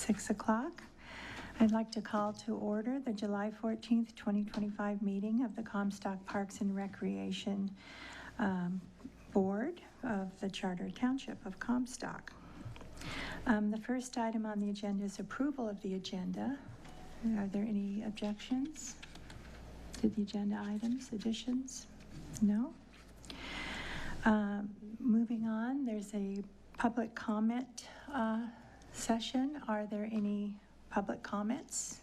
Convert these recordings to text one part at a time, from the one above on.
6 o'clock. I'd like to call to order the July 14th, 2025 meeting of the Comstock Parks and Recreation Board of the Charter Township of Comstock. The first item on the agenda is approval of the agenda. Are there any objections to the agenda items, additions? No? Moving on, there's a public comment session. Are there any public comments?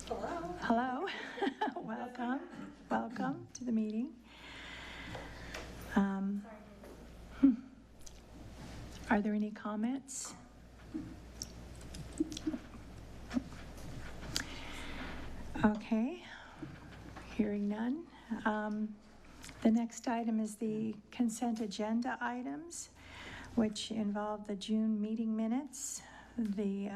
Hello. Hello. Welcome to the meeting. Are there any comments? Okay, hearing none. The next item is the consent agenda items, which involve the June meeting minutes, the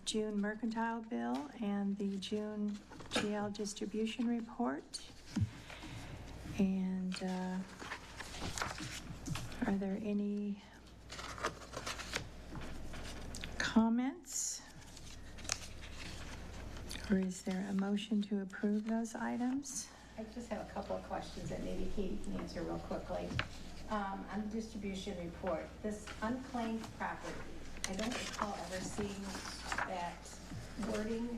June mercantile bill, and the June GL distribution report. And are there any comments? Or is there a motion to approve those items? I just have a couple of questions that maybe Katie can answer real quickly. On the distribution report, this unclaimed property, I don't recall ever seeing that wording.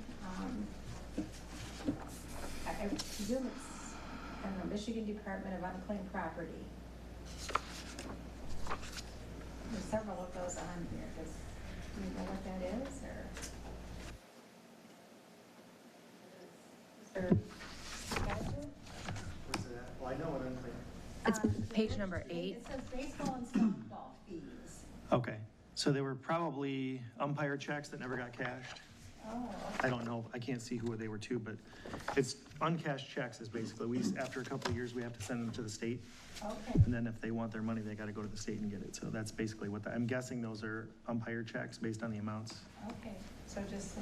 I presume it's, I don't know, Michigan Department of Unclaimed Property. There's several of those on here. Do you know what that is, or? Where's it at? Well, I know what unclaimed. It's page number 8. It says baseball and softball fees. Okay, so they were probably umpire checks that never got cashed. Oh, I don't know, I can't see who they were to, but it's uncashed checks is basically, after a couple of years, we have to send them to the state. okay. And then if they want their money, they gotta go to the state and get it. So that's basically what, I'm guessing those are umpire checks based on the amounts. Okay, so just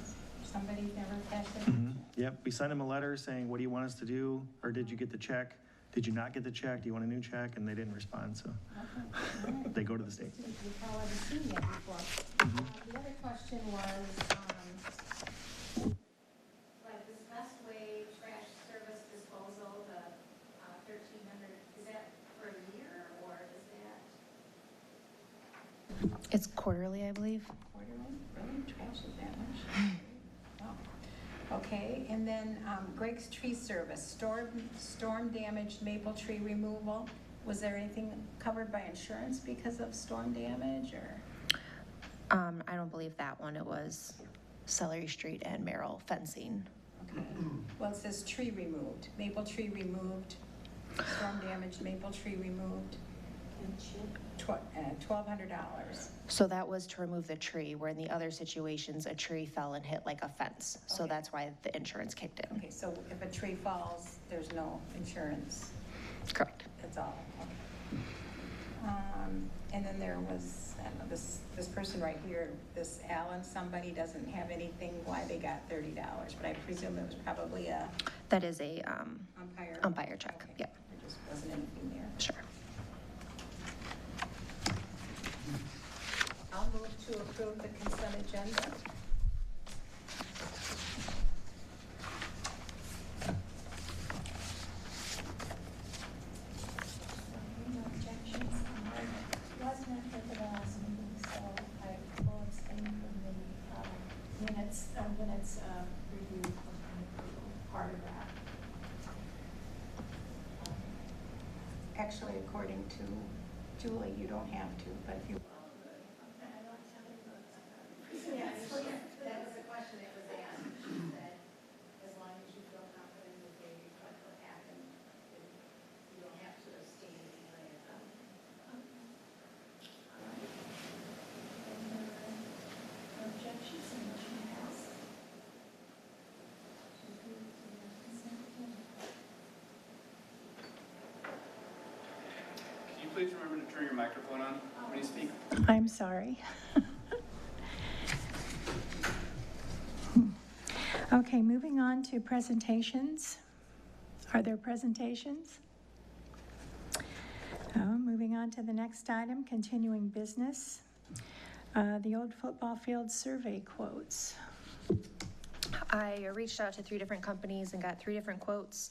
somebody never cashed it? Yep, we sent them a letter saying, what do you want us to do? Or did you get the check? Did you not get the check? Do you want a new check? And they didn't respond, so Okay, all right. they go to the state. Didn't recall ever seen that before. The other question was, like this best way trash service disposal, the 1,300, is that for a year or is that It's quarterly, I believe. quarterly? Really? Trash is that much? Oh. Okay, and then Greg's tree service, storm damaged maple tree removal. Was there anything covered by insurance because of storm damage, or? I don't believe that one. It was Celery Street and Merrill fencing. Okay. Well, it says tree removed, maple tree removed, storm damaged maple tree removed. $1,200. So that was to remove the tree, where in the other situations, a tree fell and hit like a fence. So Okay. that's why the insurance kicked in. Okay, so if a tree falls, there's no insurance, Correct. that's all, okay. And then there was, I don't know, this person right here, this Alan, somebody doesn't have anything why they got $30, but I presume it was probably a That is a umpire check. Okay. Yep. There just wasn't anything there. Sure. I'll move to approve the consent agenda. No objections. Wasn't at the last meeting, so I will abstain from the minutes review and approval, part of that. Actually, according to Julie, you don't have to, but if you. Yes, that was the question that was asked. She said, as long as you feel confident that they reflect what happened, you don't have to abstain anyway. Objections, and motion passed. Can you please remember to turn your microphone on when you speak? I'm sorry. Okay, moving on to presentations. Are there presentations? Moving on to the next item, continuing business. The old football field survey quotes. I reached out to 3 different companies and got 3 different quotes.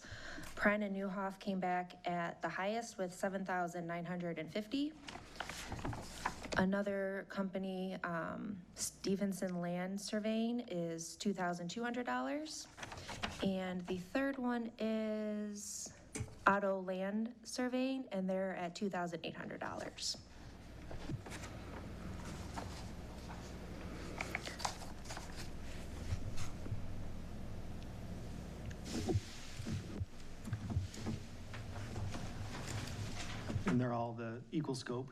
Pren and Newhoff came back at the highest with $7,950. Another company, Stevenson Land Surveying, is $2,200. And the third one is Auto Land Surveying, and they're at $2,800. And they're all the equal scope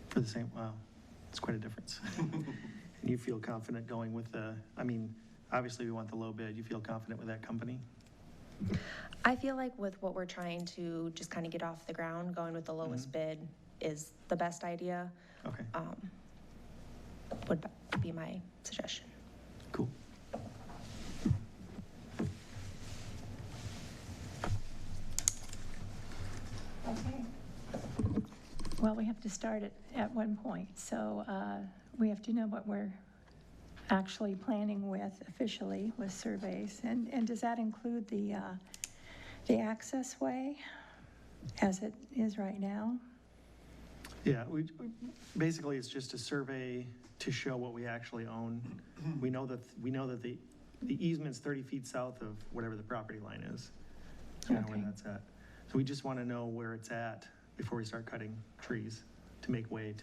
for the same, wow, it's quite a difference. And you feel confident going with obviously we want the low bid. You feel confident with that company? I feel like with what we're trying to just kind of get off the ground, going with the lowest bid is the best idea, Okay, would be my suggestion. cool. Okay. Well, we have to start at one point, so we have to know what we're actually planning with officially with surveys. And does that include the access way as it is right now? Yeah, basically, it's just a survey to show what we actually own. We know that the easement's 30 feet south of whatever the property line is. You know where Okay. that's at. So we just want to know where it's at before we start cutting trees to make way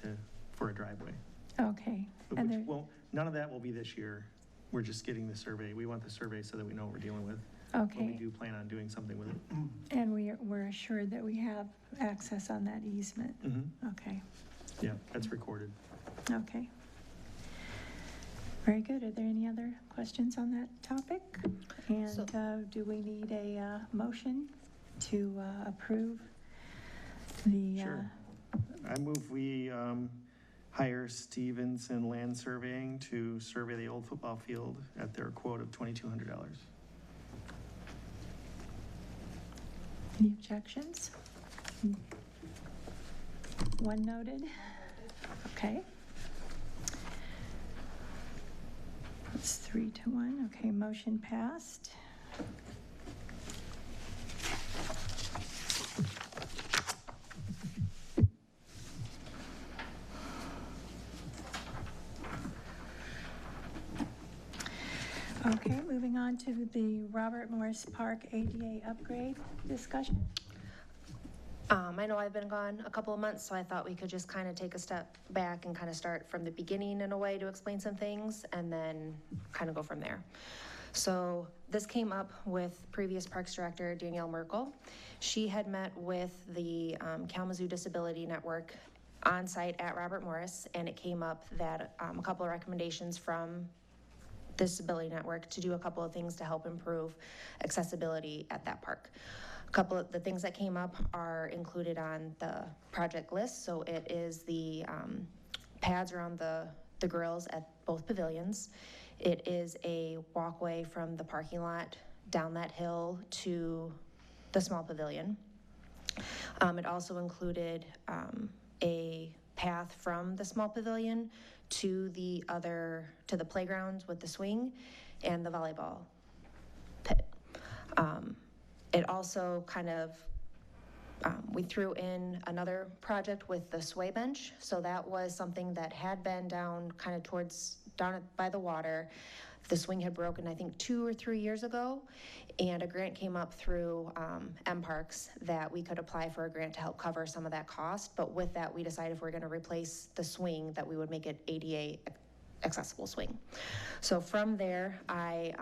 for a driveway. Okay. But And which there, won't, none of that will be this year. We're just getting the survey. We want the survey so that we know what we're dealing with. But we okay. do plan on doing something with it. And we're assured that we have access on that easement? Okay, Yeah, that's recorded. okay. Very good. Are there any other questions on that topic? So- And do we need a motion to approve the? Sure. I move we hire Stevenson Land Surveying to survey the old football field at their quote of $2,200. Any objections? One noted? Okay. It's 3-1. Okay, motion passed. Okay, moving on to the Robert Morris Park ADA upgrade discussion. I know I've been gone a couple of months, so I thought we could just kind of take a step back and kind of start from the beginning in a way to explain some things and then kind of go from there. So this came up with previous Parks Director Danielle Merkel. She had met with the Kalamazoo Disability Network on site at Robert Morris, and it came up that a couple of recommendations from Disability Network to do a couple of things to help improve accessibility at that park. A couple of the things that came up are included on the project list. So it is the pads around the grills at both pavilions. It is a walkway from the parking lot down that hill to the small pavilion. It also included a path from the small pavilion to the playgrounds with the swing and the volleyball pit. It also kind of, we threw in another project with the sway bench. So that was something that had been down kind of down by the water. The swing had broken, I think, 2 or 3 years ago. And a grant came up through M-Parks that we could apply for a grant to help cover some of that cost. But with that, we decided if we're gonna replace the swing, that we would make it ADA accessible swing. So from there, I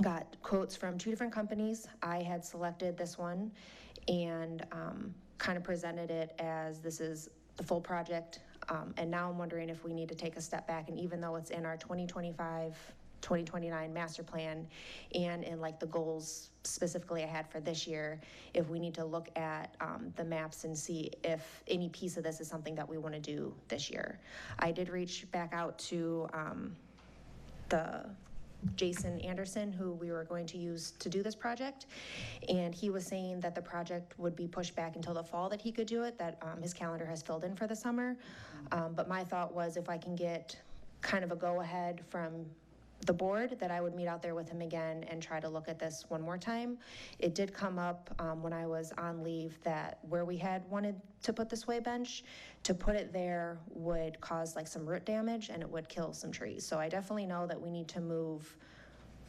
got quotes from 2 different companies. I had selected this one and kind of presented it as this is the full project. And now I'm wondering if we need to take a step back, and even though it's in our 2025, 2029 master plan and in like the goals specifically I had for this year, if we need to look at the maps and see if any piece of this is something that we want to do this year. I did reach back out to the Jason Anderson, who we were going to use to do this project. And he was saying that the project would be pushed back until the fall that he could do it, that his calendar has filled in for the summer. But my thought was if I can get kind of a go-ahead from the board, that I would meet out there with him again and try to look at this one more time. It did come up when I was on leave that where we had wanted to put the sway bench, to put it there would cause like some root damage and it would kill some trees. So I definitely know that we need to move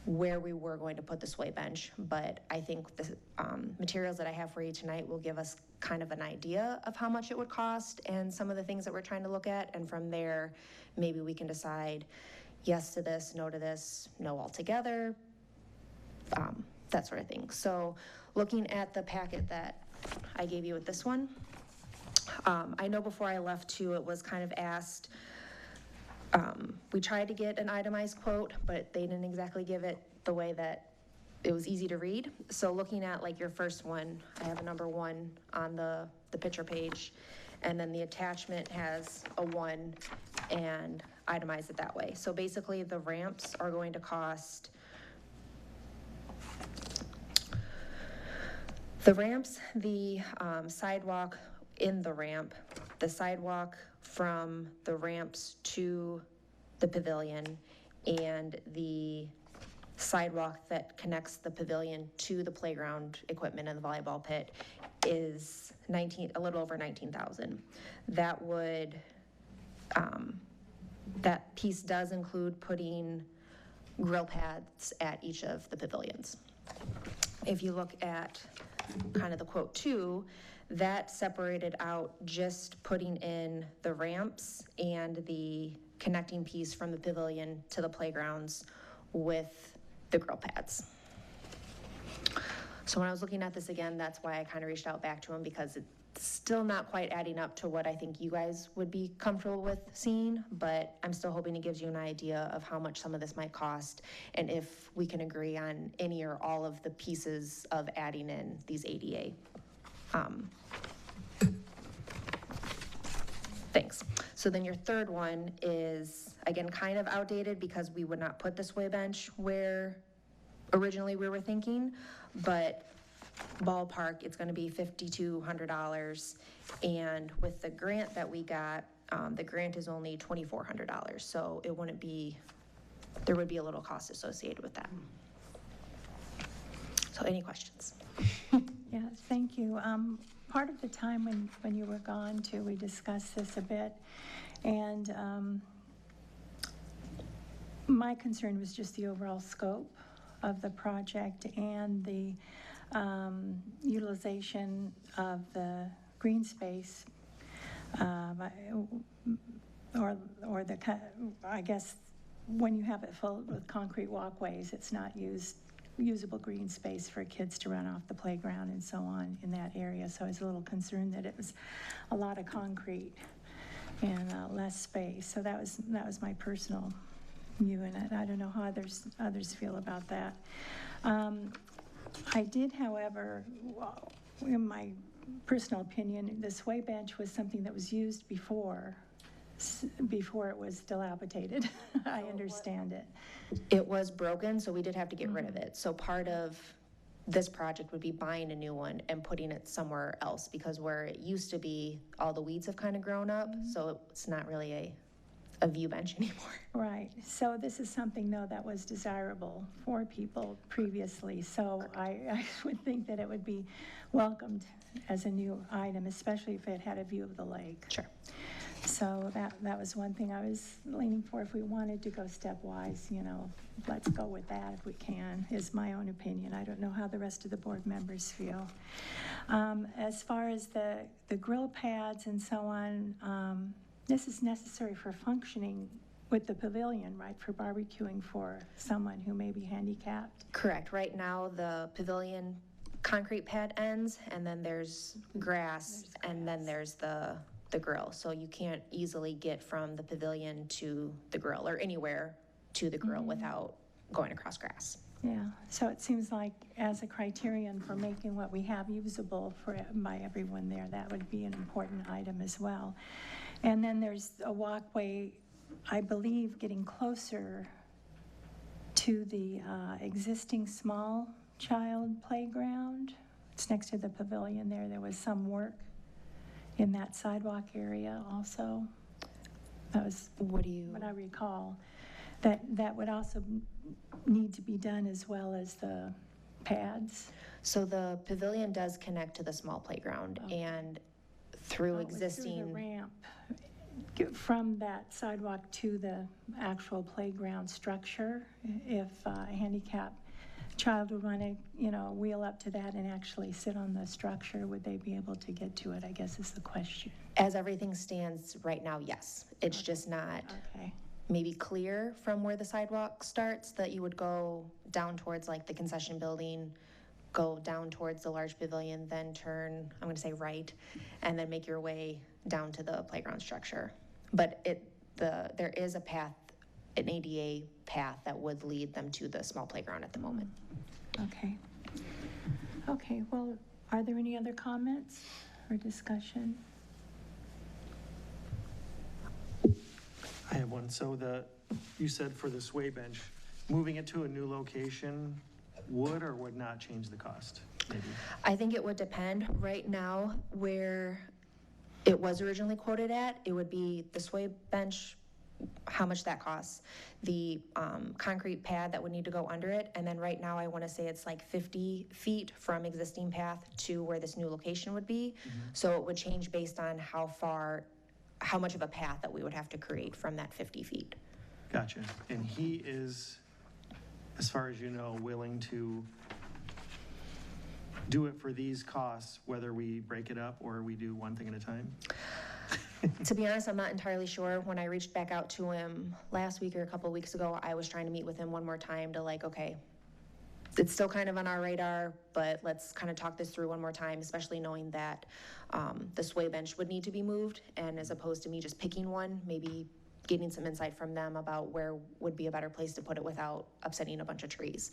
where we were going to put the sway bench, but I think the materials that I have for you tonight will give us kind of an idea of how much it would cost and some of the things that we're trying to look at, and from there, maybe we can decide yes to this, no to this, no altogether, that sort of thing. So looking at the packet that I gave you with this one, I know before I left too, it was kind of asked, we tried to get an itemized quote, but they didn't exactly give it the way that it was easy to read. So looking at like your first one, I have a number 1 on the picture page, and then the attachment has a 1 and itemize it that way. So basically the ramps are going to cost, the sidewalk in the ramp, the sidewalk from the ramps to the pavilion, and the sidewalk that connects the pavilion to the playground equipment and the volleyball pit is a little over 19,000. That would, that piece does include putting grill pads at each of the pavilions. If you look at kind of the quote 2, that separated out just putting in the ramps and the connecting piece from the pavilion to the playgrounds with the grill pads. So when I was looking at this again, that's why I kind of reached out back to him, because it's still not quite adding up to what I think you guys would be comfortable with seeing, but I'm still hoping it gives you an idea of how much some of this might cost, and if we can agree on any or all of the pieces of adding in these ADA things. So then your third one is, again, kind of outdated because we would not put the sway bench where originally we were thinking, but ballpark, it's gonna be $5,200. And with the grant that we got, the grant is only $2,400. So it wouldn't be, there would be a little cost associated with that. So any questions? Yeah, thank you. Part of the time when you were gone too, we discussed this a bit, and my concern was just the overall scope of the project and the utilization of the green space, or I guess when you have it filled with concrete walkways, it's not usable green space for kids to run off the playground and so on in that area. So I was a little concerned that it was a lot of concrete and less space. So that was my personal view in it. I don't know how others feel about that. I did, however, in my personal opinion, the sway bench was something that was used before it was dilapidated. I understand it. It was broken, so we did have to get rid of it. So part of this project would be buying a new one and putting it somewhere else, because where it used to be, all the weeds have kind of grown up, so it's not really a view bench anymore. Right. So this is something, though, that was desirable for people previously. So I would think that it would be welcomed as a new item, especially if it had a view of the lake. Sure. So that was one thing I was leaning for. If we wanted to go stepwise, let's go with that if we can, is my own opinion. I don't know how the rest of the board members feel. As far as the grill pads and so on, this is necessary for functioning with the pavilion, right, for barbecuing for someone who may be handicapped? Correct. Right now, the pavilion concrete pad ends, and then there's grass, and then there's the grill. So you can't easily get from the pavilion to the grill, or anywhere to the grill without going across grass. Yeah, so it seems like as a criterion for making what we have usable by everyone there, that would be an important item as well. And then there's a walkway, I believe, getting closer to the existing small child playground. It's next to the pavilion there. There was some work in that sidewalk area also. That was What do you, what I recall. That would also need to be done as well as the pads. so the pavilion does connect to the small playground, Okay. and through Oh, it was through the existing, ramp, from that sidewalk to the actual playground structure. If a handicapped child would want to, wheel up to that and actually sit on the structure, would they be able to get to it, I guess is the question. as everything stands right now, yes. It's just not Okay, maybe clear from where the sidewalk starts, that you would go down towards like the concession building, go down towards the large pavilion, then turn, I'm gonna say right, and then make your way down to the playground structure. But there is a path, an ADA path that would lead them to the small playground at the moment. okay. Okay, well, are there any other comments or discussion? I have one. So you said for the sway bench, moving it to a new location would or would not change the cost, maybe? I think it would depend. Right now, where it was originally quoted at, it would be the sway bench, how much that costs, the concrete pad that would need to go under it, and then right now, I want to say it's like 50 feet from existing path to where this new location would be. So it would change based on how much of a path that we would have to create from that 50 feet. Gotcha. And he is, as far as you know, willing to do it for these costs, whether we break it up or we do one thing at a time? To be honest, I'm not entirely sure. When I reached back out to him last week or a couple of weeks ago, I was trying to meet with him one more time to okay, it's still kind of on our radar, but let's kind of talk this through one more time, especially knowing that the sway bench would need to be moved, and as opposed to me just picking one, maybe getting some insight from them about where would be a better place to put it without upsetting a bunch of trees.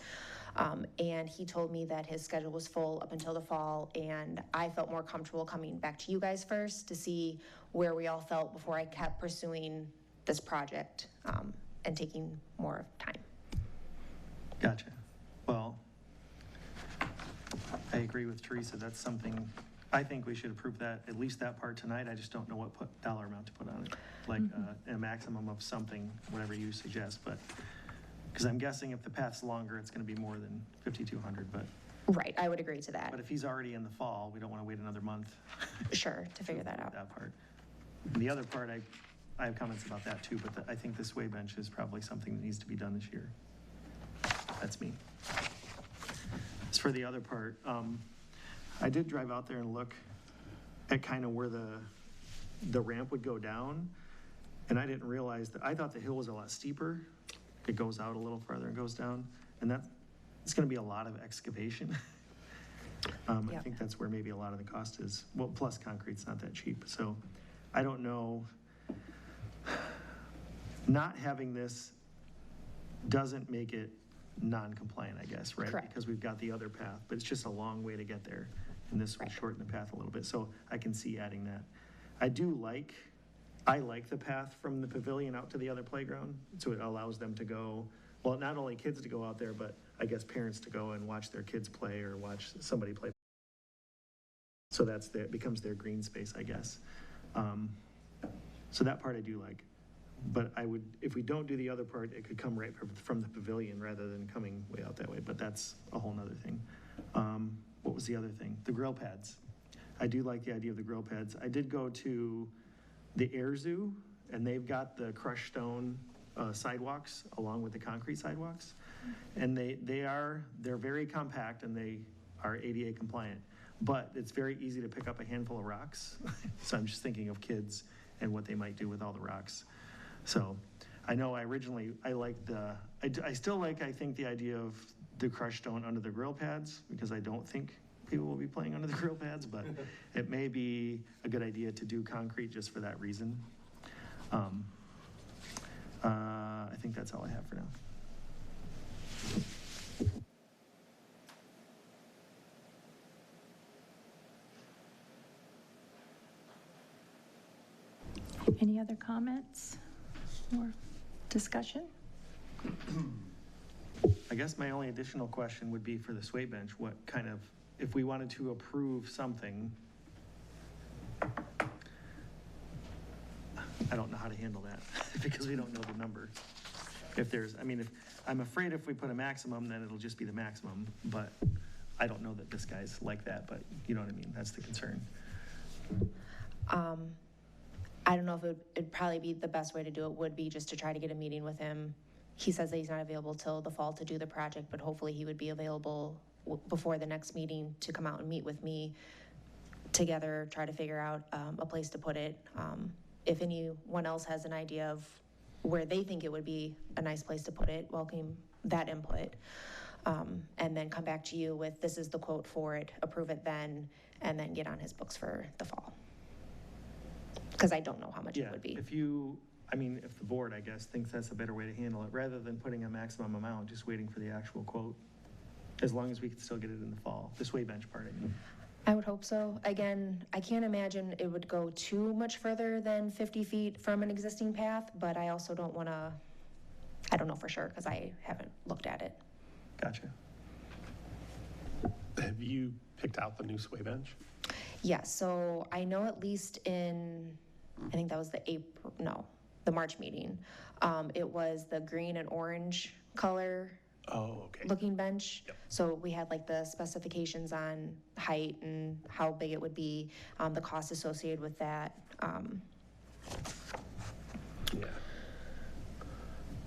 And he told me that his schedule was full up until the fall, and I felt more comfortable coming back to you guys first to see where we all felt before I kept pursuing this project and taking more time. Gotcha. Well, I agree with Teresa. That's something, I think we should approve that, at least that part tonight. I just don't know what dollar amount to put on it. Like a maximum of something, whatever you suggest, but, because I'm guessing if the path's longer, it's going to be more than 5,200, but Right, I would agree to that. if he's already in the fall, we don't want to wait another month. Sure, to figure that out. That part. And the other part, I have comments about that too, but I think the sway bench is probably something that needs to be done this year. That's me. As for the other part, I did drive out there and look at kind of where the ramp would go down, and I didn't realize that, I thought the hill was a lot steeper. It goes out a little farther and goes down, and it's gonna be a lot of excavation. I Yep. think that's where maybe a lot of the cost is. Well, plus concrete's not that cheap, so I don't know. Not having this doesn't make it non-compliant, I guess, right? Correct. Because we've got the other path, but it's just a long way to get there, and this will Right. shorten the path a little bit, so I can see adding that. I like the path from the pavilion out to the other playground, so it allows them to go, well, not only kids to go out there, but I guess parents to go and watch their kids play or watch somebody play. So it becomes their green space, I guess. So that part I do like. But if we don't do the other part, it could come right from the pavilion rather than coming way out that way, but that's a whole nother thing. What was the other thing? The grill pads. I do like the idea of the grill pads. I did go to the Air Zoo, and they've got the crushed stone sidewalks along with the concrete sidewalks. And they're very compact and they are ADA compliant, but it's very easy to pick up a handful of rocks. So I'm just thinking of kids and what they might do with all the rocks. So I know I still like, I think the idea of the crushed stone under the grill pads, because I don't think people will be playing under the grill pads, but it may be a good idea to do concrete just for that reason. I think that's all I have for now. Any other comments or discussion? I guess my only additional question would be for the sway bench, what kind of, if we wanted to approve something, I don't know how to handle that because we don't know the number. If there's, I mean, I'm afraid if we put a maximum, then it'll just be the maximum, but I don't know that this guy's like that, but you know what I mean? That's the concern. I don't know if it'd probably be the best way to do it would be just to try to get a meeting with him. He says that he's not available till the fall to do the project, but hopefully he would be available before the next meeting to come out and meet with me together, try to figure out a place to put it. If anyone else has an idea of where they think it would be a nice place to put it, welcome that input. And then come back to you with, this is the quote for it, approve it then, and then get on his books for the fall. Because I don't know how much it would be. If the board, I guess, thinks that's a better way to handle it, rather than putting a maximum amount, just waiting for the actual quote, as long as we can still get it in the fall, the sway bench part. I would hope so. Again, I can't imagine it would go too much further than 50 feet from an existing path, but I also don't want to, I don't know for sure because I haven't looked at it. Gotcha. Have you picked out the new sway bench? Yeah, so I know at least in, I think that was the March meeting. It was the green and orange color Oh, okay. looking bench. Yep. So we had like the specifications on height and how big it would be, the cost associated with that. Yeah.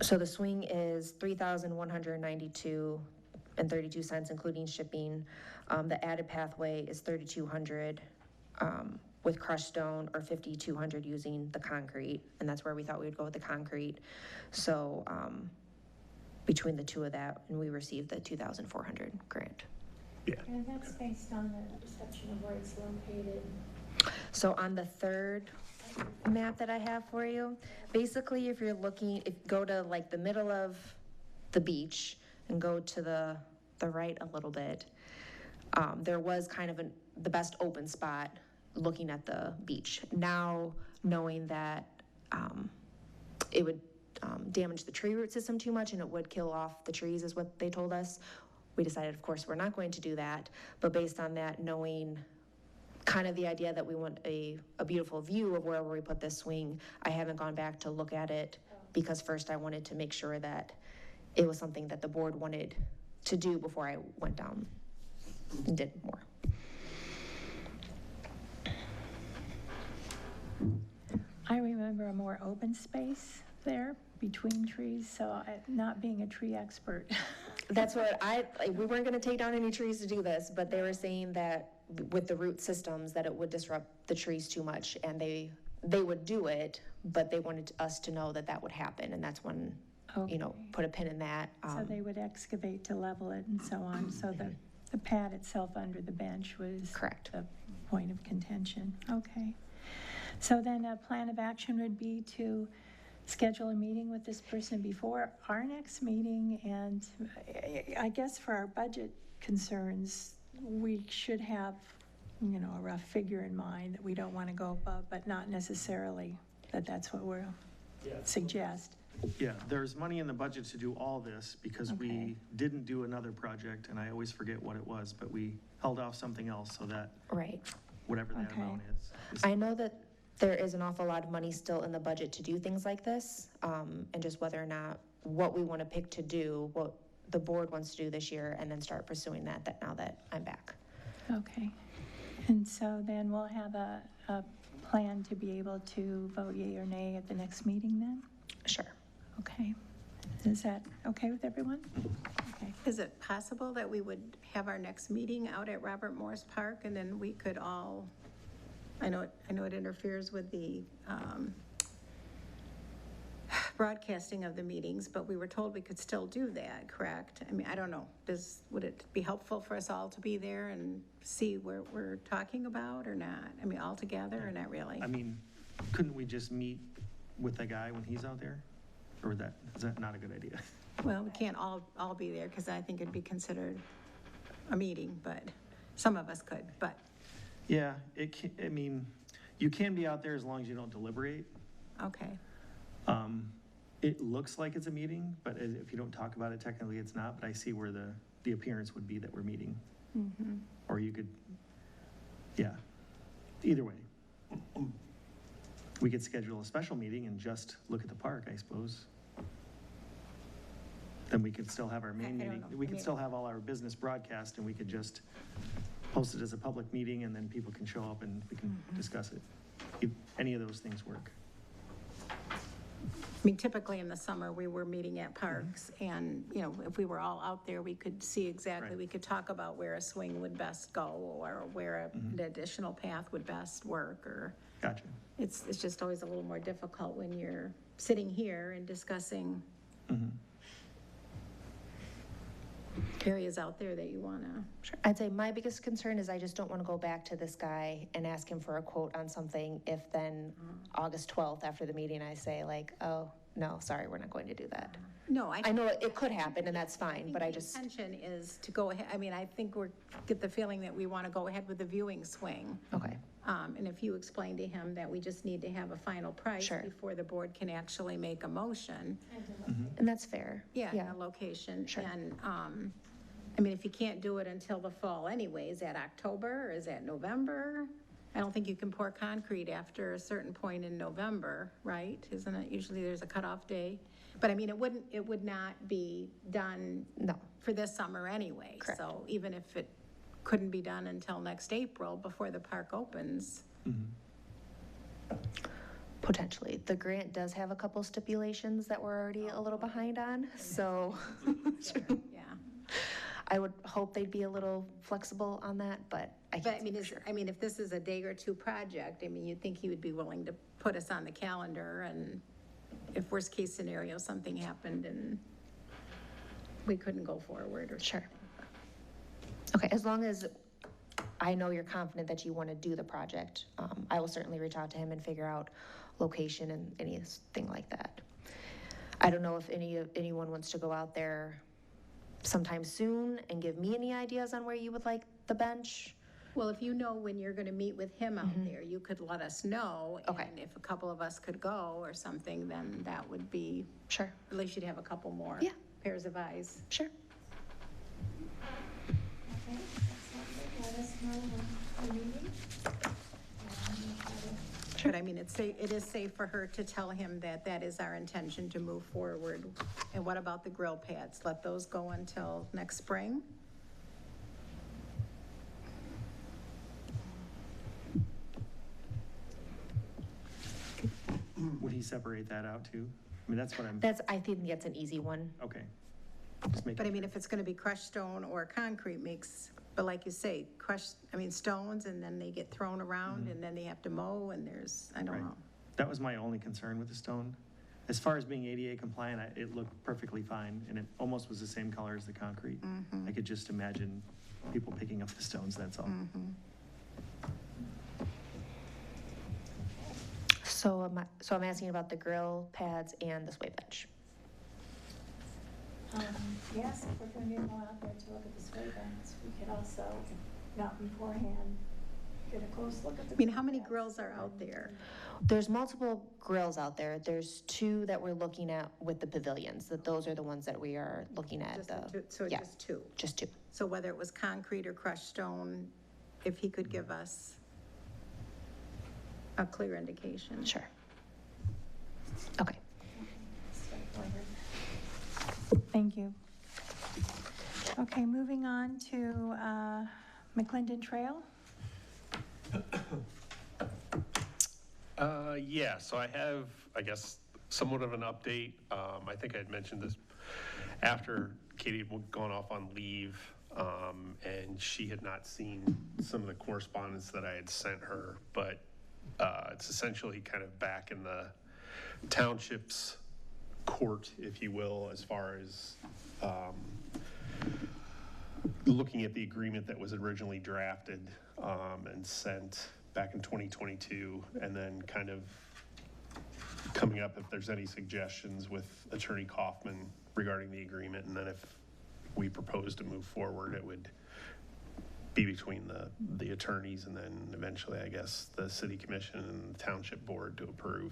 So the swing is $3,192.32, including shipping. The added pathway is $3,200 with crushed stone, or $5,200 using the concrete, and that's where we thought we would go with the concrete. So between the two of that, and we received the $2,400 grant. Yeah. And that's based on the perception of where it's located. So on the third map that I have for you, basically if you're looking, go to like the middle of the beach and go to the right a little bit, there was kind of the best open spot looking at the beach. Now, knowing that it would damage the tree root system too much and it would kill off the trees is what they told us, we decided, of course, we're not going to do that. But based on that, knowing kind of the idea that we want a beautiful view of wherever we put this swing, I haven't gone back to look at it because first I wanted to make sure that it was something that the board wanted to do before I went down and did more. I remember a more open space there between trees, so not being a tree expert. That's what we weren't going to take down any trees to do this, but they were saying that with the root systems that it would disrupt the trees too much, and they would do it, but they wanted us to know that that would happen, and that's when, put a pin in that. So they would excavate to level it and so on, so the pad itself under the bench was Correct. the point of contention. Okay. So then a plan of action would be to schedule a meeting with this person before our next meeting, and I guess for our budget concerns, we should have, a rough figure in mind that we don't want to go above, but not necessarily that that's what we'll suggest. Yeah, there's money in the budget to do all this because Okay. we didn't do another project, and I always forget what it was, but we held off something else so that Right. whatever that Okay. amount is. I know that there is an awful lot of money still in the budget to do things like this, and just whether or not what we want to pick to do, what the board wants to do this year, and then start pursuing that now that I'm back. Okay. And so then we'll have a plan to be able to vote yea or nay at the next meeting then? Sure. Okay. Is that okay with everyone? Okay. Is it possible that we would have our next meeting out at Robert Morris Park, and then we could all, I know it interferes with the broadcasting of the meetings, but we were told we could still do that, correct? I mean, I don't know. Would it be helpful for us all to be there and see where we're talking about or not? I mean, all together or not really? I mean, couldn't we just meet with the guy when he's out there? Or is that not a good idea? Well, we can't all be there because I think it'd be considered a meeting, but some of us could, but. Yeah, you can be out there as long as you don't deliberate. Okay. It looks like it's a meeting, but if you don't talk about it, technically it's not, but I see where the appearance would be that we're meeting. Or you could, yeah, either way. We could schedule a special meeting and just look at the park, I suppose. Then we could still have our I main don't meeting. know. We I could mean- still have all our business broadcast and we could just post it as a public meeting and then people can show up and we can discuss it. If any of those things work. I mean, typically in the summer, we were meeting at parks, and, you know, if we were all out there, we could see exactly, Right. we could talk about where a swing would best go, or where an additional path would best work, or, Gotcha. it's just always a little more difficult when you're sitting here and discussing areas out there that you want to. Sure. I'd say my biggest concern is I just don't want to go back to this guy and ask him for a quote on something if then August 12th after the meeting I say like, oh, no, sorry, we're not going to do that. No, I know it could happen and that's fine, but I just, The intention is to go ahead, I mean, I think get the feeling that we want to go ahead with the viewing swing. okay, And if you explain to him that we just need to have a final price Sure. before the board can actually make a motion, and that's fair. yeah, a location. Sure. And, I mean, if you can't do it until the fall anyway, is that October, or is that November? I don't think you can pour concrete after a certain point in November, right? Isn't it? Usually there's a cutoff day. But I mean, it would not be done No, for this summer anyway. Correct. So even if it couldn't be done until next April before the park opens. potentially. The grant does have a couple stipulations that we're already a little behind on, so Yeah. I would hope they'd be a little flexible on that, but I But I can't mean, say for sure. if this is a day or two project, I mean, you'd think he would be willing to put us on the calendar, and if worst case scenario, something happened and we couldn't go forward or. Sure. Okay, as long as I know you're confident that you want to do the project, I will certainly reach out to him and figure out location and anything like that. I don't know if anyone wants to go out there sometime soon and give me any ideas on where you would like the bench. Well, if you know when you're gonna meet with him out there, you could let us know. Okay. And if a couple of us could go or something, then that would be, Sure, at least you'd have a couple more Yeah. pairs of eyes. sure. Okay, let us know when we're meeting. But I mean, it is safe for her to tell him that that is our intention to move forward. And what about the grill pads? Let those go until next spring? Would he separate that out too? I mean, that's what I'm, I think that's an easy one. okay. Just make But I mean, if it's gonna be crushed stone or concrete mix, but like you say, stones, and then they get thrown around, and then they have to mow, and there's, I don't Right. know. That was my only concern with the stone. As far as being ADA compliant, it looked perfectly fine, and it almost was the same color as the concrete. I could just imagine people picking up the stones, that's all. So I'm asking about the grill pads and the sway bench. Yes, if we're going to go out there to look at the sway banks, we could also, not beforehand, get a close look at the. I mean, how many grills are out there? There's multiple grills out there. There's two that we're looking at with the pavilions, that those are the ones that we are looking at. Just the two, so yeah. just two. Just two. So whether it was concrete or crushed stone, if he could give us a clear indication. Sure. Okay. Thank you. Okay, moving on to McClendon Trail. Yeah, so I have, I guess, somewhat of an update. I think I had mentioned this after Katie had gone off on leave, and she had not seen some of the correspondence that I had sent her, but it's essentially kind of back in the township's court, if you will, as far as looking at the agreement that was originally drafted and sent back in 2022, and then kind of coming up if there's any suggestions with Attorney Kaufman regarding the agreement, and then if we propose to move forward, it would be between the attorneys and then eventually, I guess, the city commission and the township board to approve.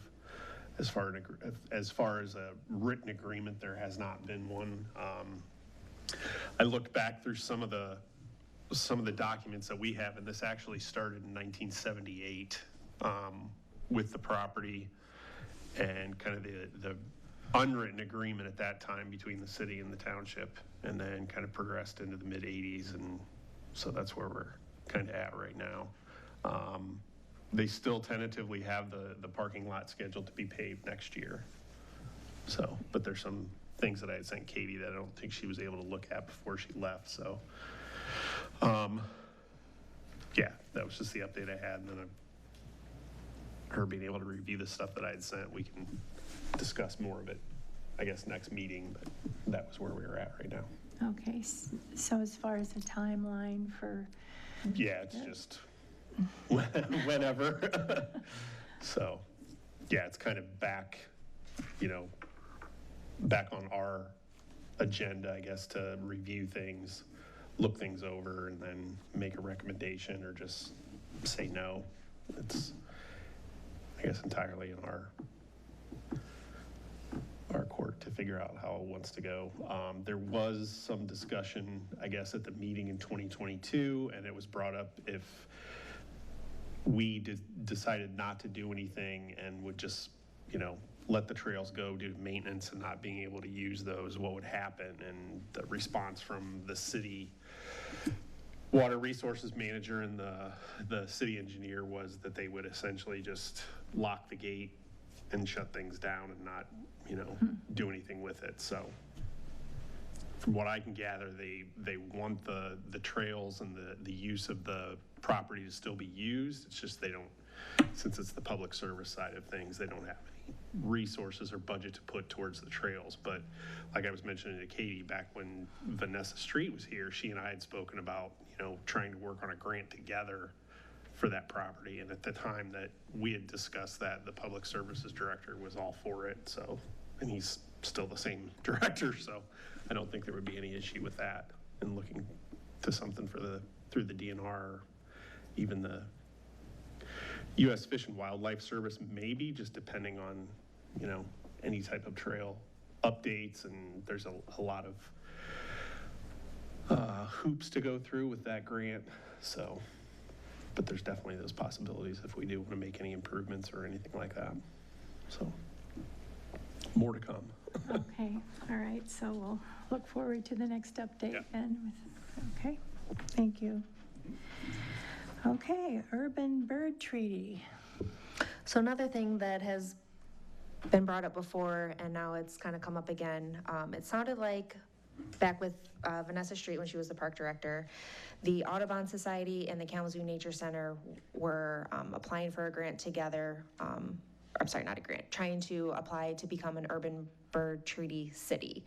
As far as a written agreement, there has not been one. I looked back through some of the documents that we have, and this actually started in 1978 with the property and kind of the unwritten agreement at that time between the city and the township, and then kind of progressed into the mid-'80s, and so that's where we're kind of at right now. They still tentatively have the parking lot scheduled to be paved next year. So, but there's some things that I had sent Katie that I don't think she was able to look at before she left, so. Yeah, that was just the update I had, and then her being able to review the stuff that I had sent, we can discuss more of it, I guess, next meeting, but that was where we were at right now. Okay, so as far as the timeline for, Yeah, it's just whenever. So, yeah, it's kind of back, back on our agenda, I guess, to review things, look things over, and then make a recommendation or just say no. It's, I guess, entirely in our court to figure out how it wants to go. There was some discussion, I guess, at the meeting in 2022, and it was brought up if we decided not to do anything and would just, let the trails go due to maintenance and not being able to use those, what would happen? And the response from the city water resources manager and the city engineer was that they would essentially just lock the gate and shut things down and not, do anything with it. So from what I can gather, they want the trails and the use of the property to still be used. It's just they don't, since it's the public service side of things, they don't have any resources or budget to put towards the trails. But like I was mentioning to Katie, back when Vanessa Street was here, she and I had spoken about, trying to work on a grant together for that property. And at the time that we had discussed that, the public services director was all for it. So, and he's still the same director. So I don't think there would be any issue with that and looking to something through the DNR, or even the U.S. Fish and Wildlife Service, maybe, just depending on, any type of trail updates. And there's a lot of hoops to go through with that grant. So, but there's definitely those possibilities if we do want to make any improvements or anything like that. So, more to come. okay, all right, so we'll look forward to the next update Yeah. then. Okay, thank you. Okay, urban bird treaty. So another thing that has been brought up before, and now it's kind of come up again, it sounded like back with Vanessa Street when she was the park director, the Audubon Society and the Kalamazoo Nature Center were applying for a grant together. I'm sorry, not a grant, trying to apply to become an urban bird treaty city.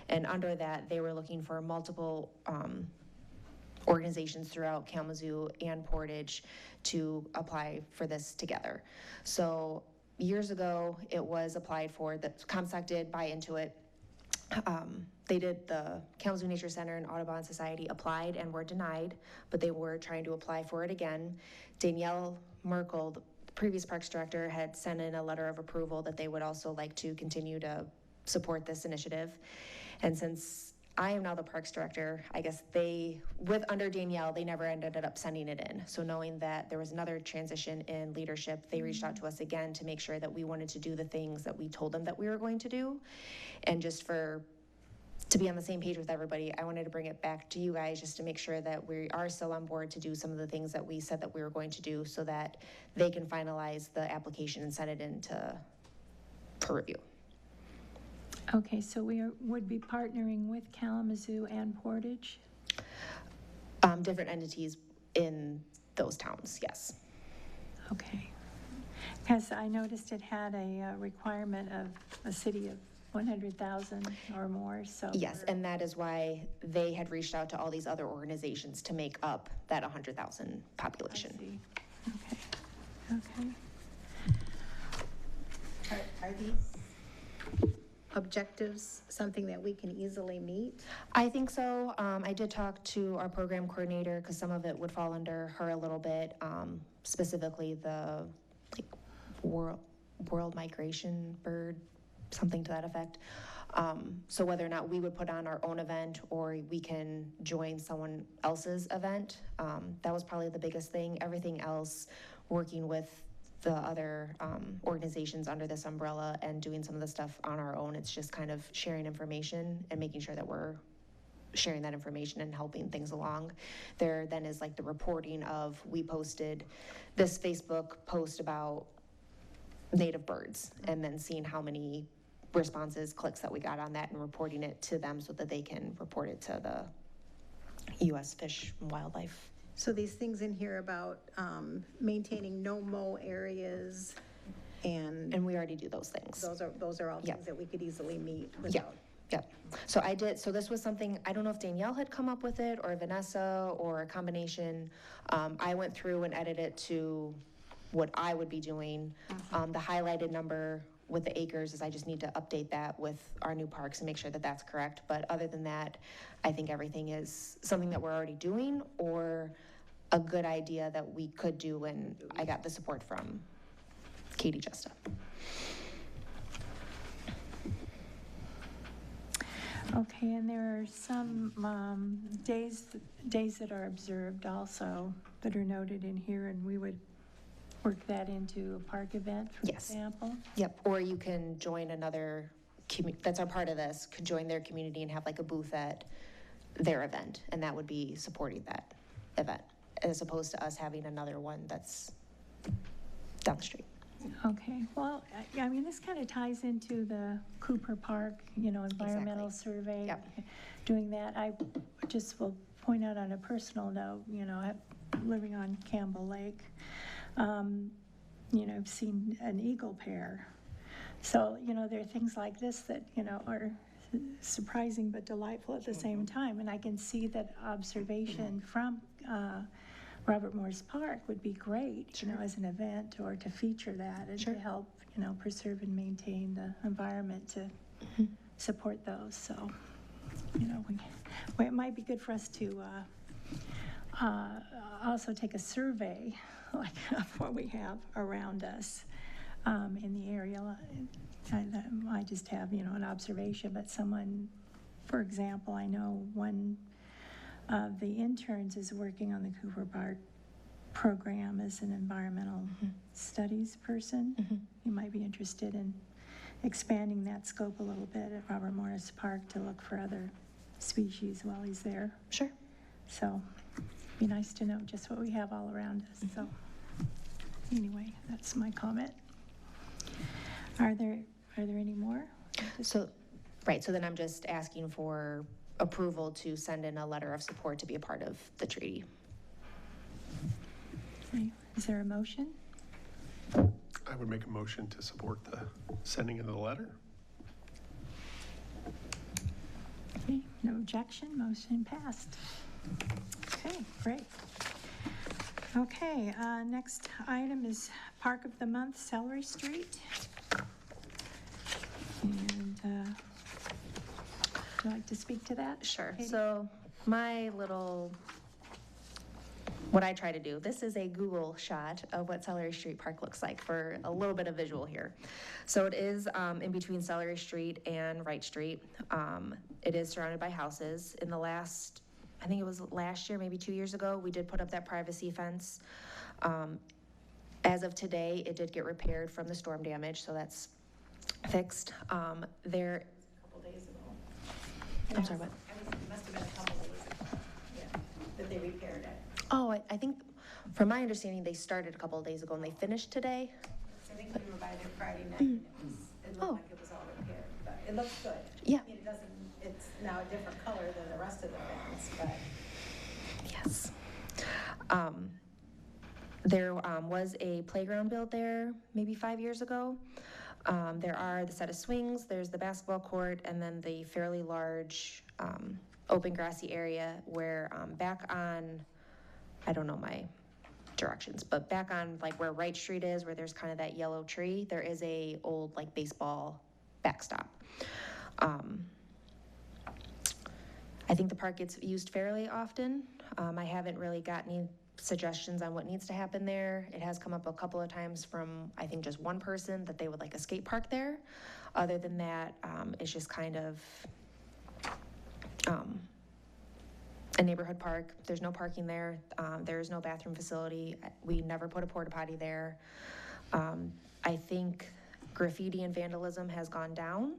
And under that, they were looking for multiple organizations throughout Kalamazoo and Portage to apply for this together. So years ago, it was applied for, that Comstock did buy into it. They did, the Kalamazoo Nature Center and Audubon Society applied and were denied, but they were trying to apply for it again. Danielle Merkel, the previous parks director, had sent in a letter of approval that they would also like to continue to support this initiative. And since I am now the parks director, I guess under Danielle, they never ended up sending it in. So knowing that there was another transition in leadership, they reached out to us again to make sure that we wanted to do the things that we told them that we were going to do. And just to be on the same page with everybody, I wanted to bring it back to you guys just to make sure that we are still on board to do some of the things that we said that we were going to do, so that they can finalize the application and send it in for review. Okay, so we would be partnering with Kalamazoo and Portage? Different entities in those towns, yes. Okay. Because I noticed it had a requirement of a city of 100,000 or more, so. Yes, and that is why they had reached out to all these other organizations to make up that 100,000 I population. see. Okay. Are these objectives something that we can easily meet? I think so. I did talk to our program coordinator, because some of it would fall under her a little bit, specifically the world migration bird, something to that effect. So whether or not we would put on our own event or we can join someone else's event, that was probably the biggest thing. Everything else, working with the other organizations under this umbrella and doing some of the stuff on our own, it's just kind of sharing information and making sure that we're sharing that information and helping things along. There then is like the reporting of, we posted this Facebook post about native birds, and then seeing how many responses, clicks that we got on that, and reporting it to them so that they can report it to the U.S. Fish and Wildlife. So these things in here about maintaining no-mow areas, and And we already do those things. those are all Yep. things that we could easily meet Yep, without. yep. So this was something, I don't know if Danielle had come up with it, or Vanessa, or a combination. I went through and edited it to what I would be doing. The highlighted number with the acres is I just need to update that with our new parks and make sure that that's correct. But other than that, I think everything is something that we're already doing, or a good idea that we could do, and I got the support from Katie Justa. Okay, and there are some days that are observed also that are noted in here, and we would work that into a park event, for Yes. example. Yep, or you can join another, that's our part of this, could join their community and have like a booth at their event, and that would be supporting that event, as opposed to us having another one that's down the street. Okay, well, I mean, this kind of ties into the Cooper Park, environmental survey. Yep. Doing that, I just will point out on a personal note, living on Campbell Lake, I've seen an eagle pair. So, there are things like this that, are surprising but delightful at the same time. And I can see that observation from Robert Morris Park would be great, as an event, or to feature that and to help, preserve and maintain the environment to support those. So, it might be good for us to also take a survey like of what we have around us in the area. I just have, an observation, but someone, for example, I know one of the interns is working on the Cooper Park program as an environmental studies person. You might be interested in expanding that scope a little bit at Robert Morris Park to look for other species while he's there. Sure. So it'd be nice to know just what we have all around us. So anyway, that's my comment. Are there any more? So, right, so then I'm just asking for approval to send in a letter of support to be a part of the treaty. Okay. Is there a motion? I would make a motion to support the sending of the letter. Okay, no objection, motion passed. Okay, great. Okay, next item is Park of the Month, Celery Street. And would you like to speak to that? Sure. Katie? So what I try to do, this is a Google shot of what Celery Street Park looks like for a little bit of visual here. So it is in between Celery Street and Wright Street. It is surrounded by houses. In the last, I think it was last year, maybe 2 years ago, we did put up that privacy fence. As of today, it did get repaired from the storm damage, so that's fixed. There. A couple days ago. I'm sorry, what? It must have been a couple days ago, yeah, that they repaired it. Oh, I think, from my understanding, they started a couple of days ago and they finished today. I think we were by there Friday night, and it Oh. looked like it was all repaired, but it looks good. Yeah. I mean, it's now a different color than the rest of the fence, but. Yes. There was a playground built there maybe 5 years ago. There are the set of swings, there's the basketball court, and then the fairly large open grassy area where back on, I don't know my directions, but back on like where Wright Street is, where there's kind of that yellow tree, there is a old like baseball backstop. I think the park gets used fairly often. I haven't really gotten suggestions on what needs to happen there. It has come up a couple of times from, I think, just one person that they would like a skate park there. Other than that, it's just kind of a neighborhood park. There's no parking there. There is no bathroom facility. We never put a porta potty there. I think graffiti and vandalism has gone down.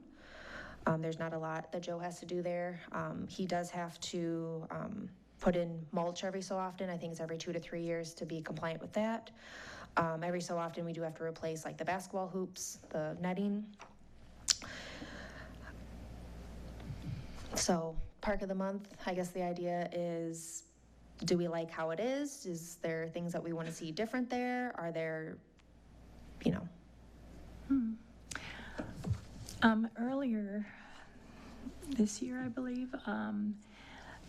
There's not a lot that Joe has to do there. He does have to put in mulch every so often. I think it's every 2 to 3 years to be compliant with that. Every so often we do have to replace like the basketball hoops, the netting. So Park of the Month, I guess the idea is, do we like how it is? Is there things that we want to see different there? Are there, you know? Earlier this year, I believe,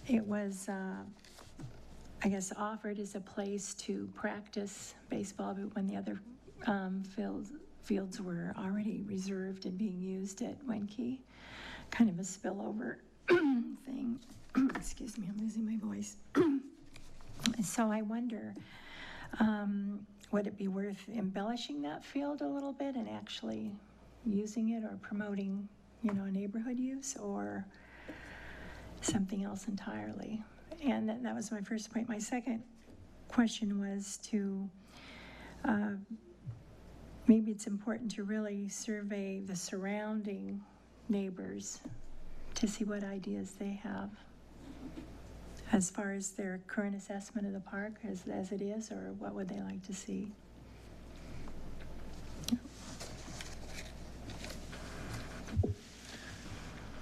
it was, I guess, offered as a place to practice baseball, but when the other fields were already reserved and being used at Wenke, kind of a spillover thing. Excuse me, I'm losing my voice. So I wonder, would it be worth embellishing that field a little bit and actually using it or promoting, you know, neighborhood use, or something else entirely? And that was my first point. My second question was to, maybe it's important to really survey the surrounding neighbors to see what ideas they have as far as their current assessment of the park as it is, or what would they like to see?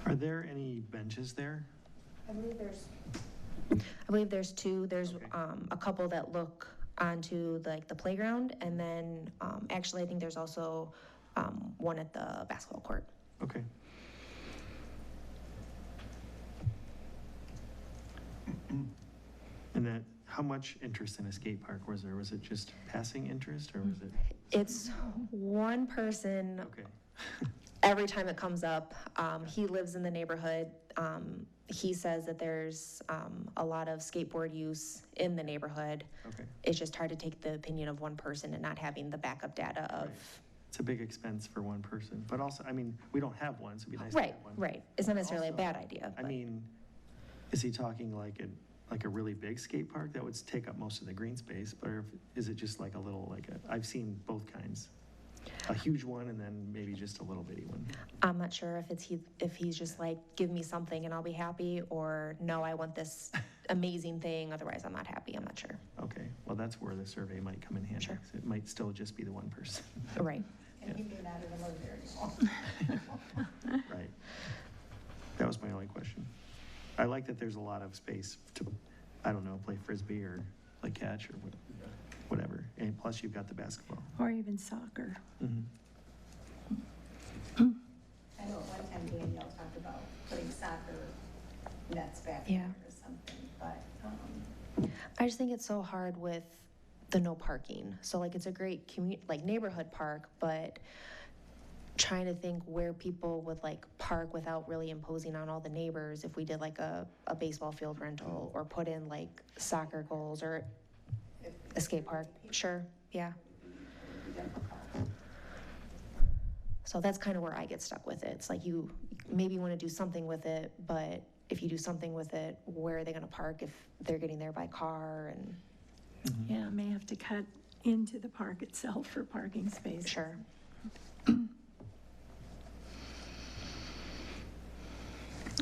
Are there any benches there? I believe there's two. There's Okay. a couple that look onto like the playground, and then actually I think there's also one at the basketball court. Okay. And that, how much interest in a skate park was there? Was it just passing interest, or was it? It's one person Okay. every time it comes up. He lives in the neighborhood. He says that there's a lot of skateboard use in the neighborhood. Okay. It's just hard to take the opinion of one person and not having the backup data of. Right. It's a big expense for one person, but also, I mean, we don't have one, so it'd be nice to Right, have one. right. It's not necessarily a Also, bad idea. I but- mean, is he talking like a really big skate park that would take up most of the green space, or is it just like a little, I've seen both kinds. A huge one and then maybe just a little bitty one. I'm not sure if he's just like, give me something and I'll be happy, or no, I want this amazing thing, otherwise I'm not happy. I'm not sure. Okay, well, that's where the survey might come in handy. Sure. 'Cause it might still just be the one person. Right. And he may not even live there anymore. Right. That was my only question. I like that there's a lot of space to, I don't know, play Frisbee or play catch or whatever. And plus you've got the basketball. Or even soccer. Mhm. I know at one time Danielle talked about putting soccer nets back Yeah. there or something, but, I just think it's so hard with the no parking. So like, it's a great like neighborhood park, but trying to think where people would like park without really imposing on all the neighbors. If we did like a baseball field rental or put in like soccer goals or a skate park, sure, yeah. So that's kind of where I get stuck with it. It's like you maybe want to do something with it, but if you do something with it, where are they going to park if they're getting there by car? And Yeah, may have to cut into the park itself for parking spaces. sure.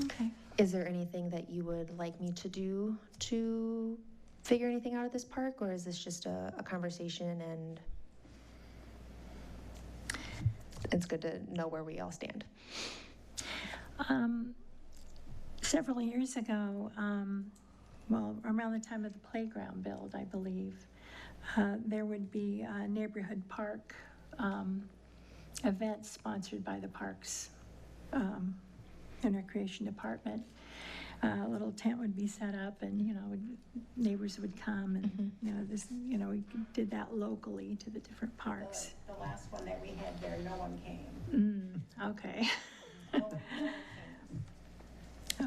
Okay. Is there anything that you would like me to do to figure anything out at this park, or is this just a conversation and it's good to know where we all stand? Several years ago, well, around the time of the playground build, I believe, there would be a neighborhood park events sponsored by the Parks and Recreation Department. A little tent would be set up, and neighbors would come, and we did that locally to the different parks. the last one that we had there, no one came. Okay. No one came.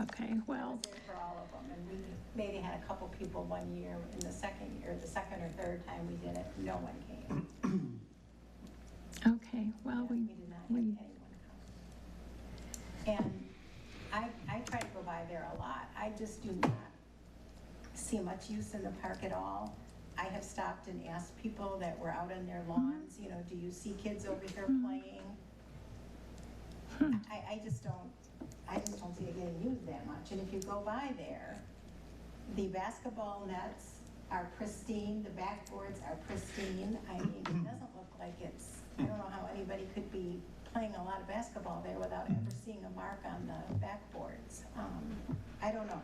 Okay, I well, was there for all of them, and we maybe had a couple people one year, in the second year, the second or third time we did it, no one came. okay, well, We did not have anyone come. And I try to go by there a lot. I just do not see much use in the park at all. I have stopped and asked people that were out on their lawns, you know, do you see kids over here playing? I just don't see it getting used that much. And if you go by there, the basketball nets are pristine, the backboards are pristine. I mean, it doesn't look like it's, I don't know how anybody could be playing a lot of basketball there without ever seeing a mark on the backboards. I don't know,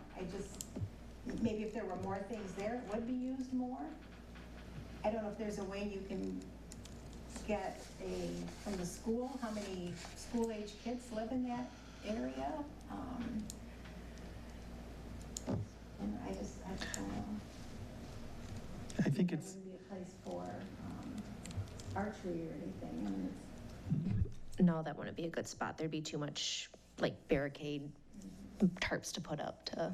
maybe if there were more things there, it would be used more. I don't know if there's a way you can get from the school, how many school-age kids live in that area? And I just don't know. I think There it's, wouldn't be a place for archery or anything. I mean, No, that wouldn't be a good spot. There'd be too much like barricade tarps to put up to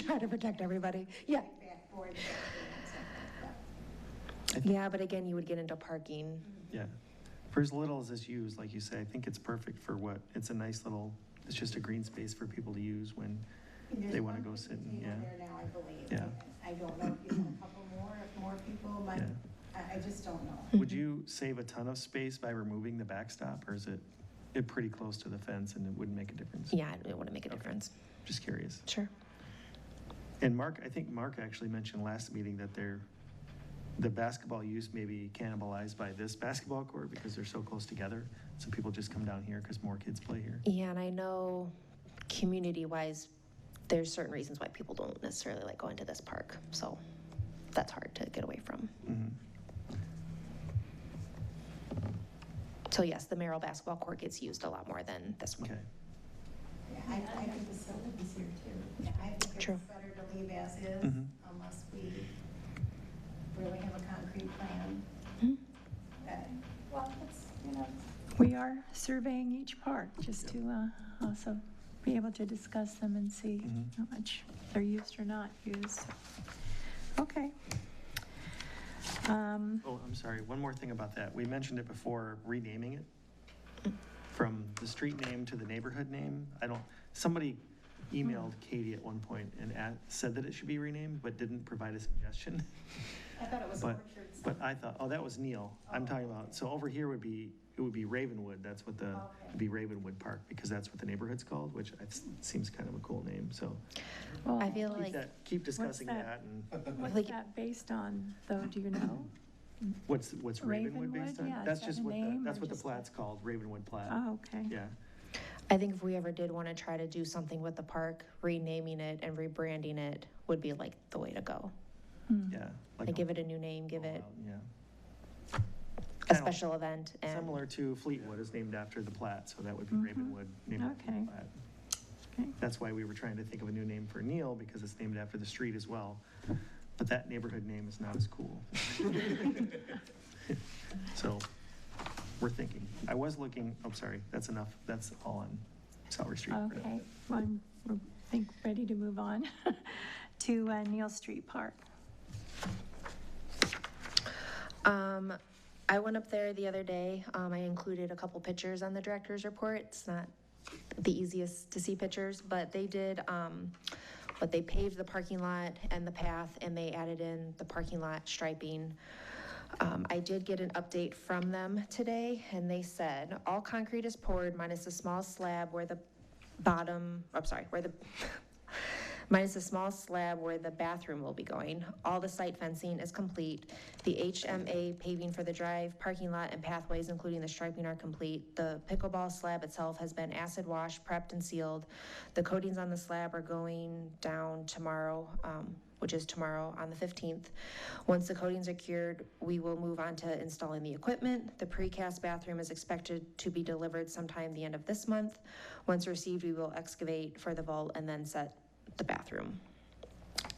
try to protect everybody. Yeah. backboard, something like that. I think- Yeah, but again, you would get into parking. yeah. For as little as it's used, like you say, I think it's perfect for what, it's a nice little, it's just a green space for people to use when There's they want to one go sit and, table yeah. there now, I believe. Yeah. I don't know if you want a couple more, if more people might, Yeah. I just don't know. Would you save a ton of space by removing the backstop, or is it pretty close to the fence and it wouldn't make a difference? Yeah, it wouldn't make a Okay. difference. Just curious. Sure. And Mark, I think Mark actually mentioned last meeting that the basketball use may be cannibalized by this basketball court because they're so close together. So people just come down here because more kids play here. Yeah, and I know community-wise, there's certain reasons why people don't necessarily like going to this park. So that's hard to get away from. Mhm. So yes, the Merrill basketball court gets used a lot more than this one. Okay. Yeah, I think the facilities here too. Yeah, I think True. it's better to leave as is Mhm. unless we really have a concrete plan. Mhm. Well, it's, you know, we are surveying each park just to also be able to discuss them and see Mhm. how much they're used or not used. Okay. Oh, I'm sorry, one more thing about that. We mentioned it before, renaming it from the street name to the neighborhood name. Somebody emailed Katie at one point and said that it should be renamed, but didn't provide a suggestion. I thought it was But, orchards. but I thought, oh, that was Neil. I'm talking about, so over here it would be Ravenwood. That's what it'd be Ravenwood Park, because that's what the neighborhood's called, which seems kind of a cool name, so. Well, I feel like, Keep discussing that? that, and what's like- that based on, though, do you know? what's Ravenwood based Ravenwood? on? Yeah, is That's that just a what name that's or what the just a- plat's called, Ravenwood Plat. Oh, okay. Yeah, I think if we ever did want to try to do something with the park, renaming it and rebranding it would be like the way to go. yeah. Like give it a new name, give it Yeah. a Kinda special event and. Similar to Fleetwood is named after the Platte, so that would be Mhm. Ravenwood, named after Okay. the Platte. Okay. That's why we were trying to think of a new name for Neil, because it's named after the street as well. But that neighborhood name is not as cool. So, we're thinking. I was looking, I'm sorry, that's enough. That's all on Salary Street. Okay, well, we're, I think, ready to move on to Neal Street Park. I went up there the other day. I included a couple pictures on the director's report. It's not the easiest to see pictures, but they did, but they paved the parking lot and the path, and they added in the parking lot striping. I did get an update from them today, and they said, all concrete is poured minus a small slab where the bottom, I'm sorry, where the, minus a small slab where the bathroom will be going. All the site fencing is complete. The HMA paving for the drive, parking lot, and pathways, including the striping, are complete. The pickleball slab itself has been acid washed, prepped, and sealed. The coatings on the slab are going down tomorrow, which is tomorrow on the 15th. Once the coatings are cured, we will move on to installing the equipment. The precast bathroom is expected to be delivered sometime the end of this month. Once received, we will excavate for the vault and then set the bathroom.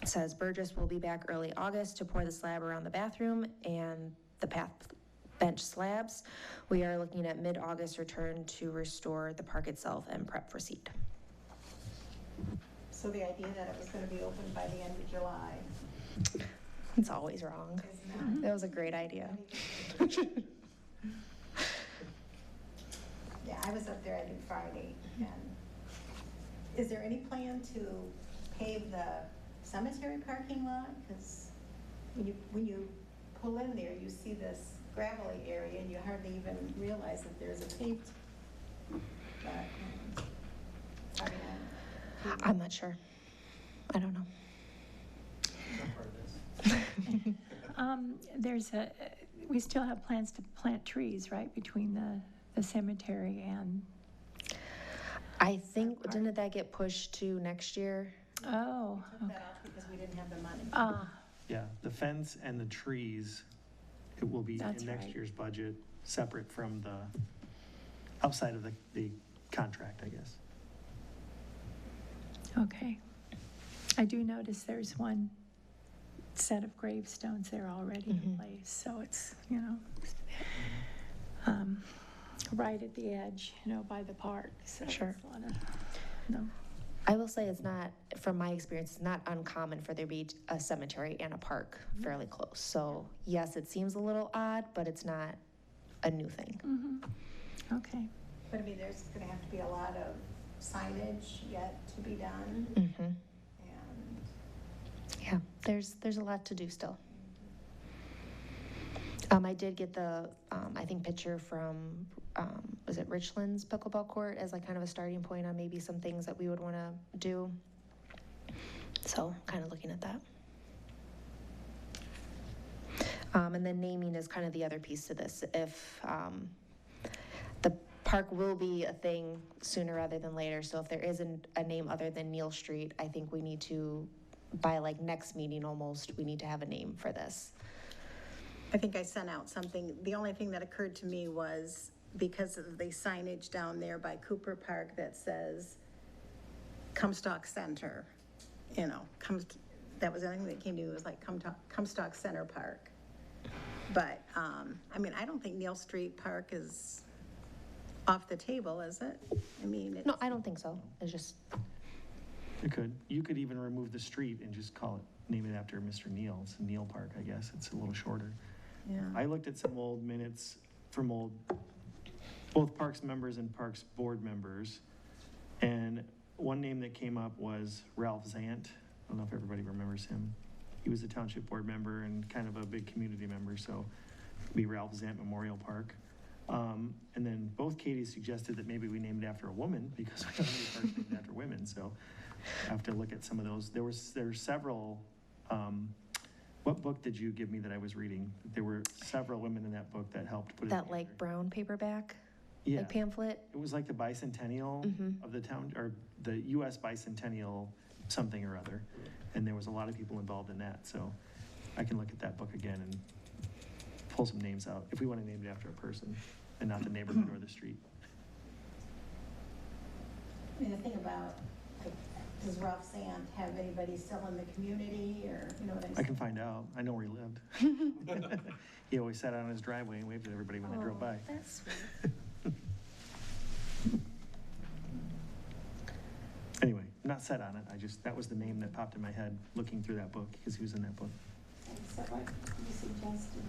It says Burgess will be back early August to pour the slab around the bathroom and the path bench slabs. We are looking at mid-August return to restore the park itself and prep for seed. So the idea that it was gonna be open by the end of July It's always wrong. is not. That was a great idea. Yeah, I was up there, I think Friday, and is there any plan to pave the cemetery parking lot? Because when you pull in there, you see this gravelly area, and you hardly even realize that there's a paved, but, I don't know. I'm not sure. I don't know. We still have plans to plant trees, right, between the cemetery and, I think, didn't that get pushed to next year? oh, We took that off because we didn't have the money. Yeah, the fence and the trees, it will be That's in next right. year's budget, separate from the, outside of the contract, I guess. okay. I do notice there's one set of gravestones there already in place, so it's, right at the edge, by the park, so. Sure. it's a lot of- No. I will say it's not, from my experience, it's not uncommon for there to be a cemetery and a park fairly close. So yes, it seems a little odd, but it's not a new thing. Okay. But I mean, there's gonna have to be a lot of signage yet to be done, Mm-hmm. and Yeah, there's a lot to do still. I did get the, I think, picture from, was it Richland's pickleball court as like kind of a starting point on maybe some things that we would want to do. So kind of looking at that. And then naming is kind of the other piece to this. If the park will be a thing sooner rather than later, so if there isn't a name other than Neal Street, I think we need to, by like next meeting almost, we need to have a name for this. I think I sent out something. The only thing that occurred to me was because of the signage down there by Cooper Park that says Comstock Center, that was the only thing that came to me, was like Comstock Center Park. But, I mean, I don't think Neal Street Park is off the table, is it? I mean, it's. No, I don't think so. It's just, It could. You could even remove the street and just call it, name it after Mr. Neal. It's Neal Park, I guess. It's a little shorter. Yeah. I looked at some old minutes from both Parks members and Parks board members, and one name that came up was Ralph Zant. I don't know if everybody remembers him. He was a township board member and kind of a big community member, so it'd be Ralph Zant Memorial Park. And then both Katies suggested that maybe we named it after a woman, because we don't have any parks named after women, so I have to look at some of those. There were several, what book did you give me that I was reading? There were several women in that book that helped put it that together. like brown paperback, Yeah, like pamphlet. it was like the bicentennial of the town, or the US bicentennial something or other. And there was a lot of people involved in that, so I can look at that book again and pull some names out, if we want to name it after a person and not the neighborhood or the street. I mean, the thing about, like, does Ralph Sand have anybody still in the community, or, you know what I'm I saying? can find out, I know where he lived. He always sat out on his driveway and waved at everybody when they drove by. That's sweet. Anyway, I'm not set on it, that was the name that popped in my head, looking through that book, because he was in that book. So what you suggested,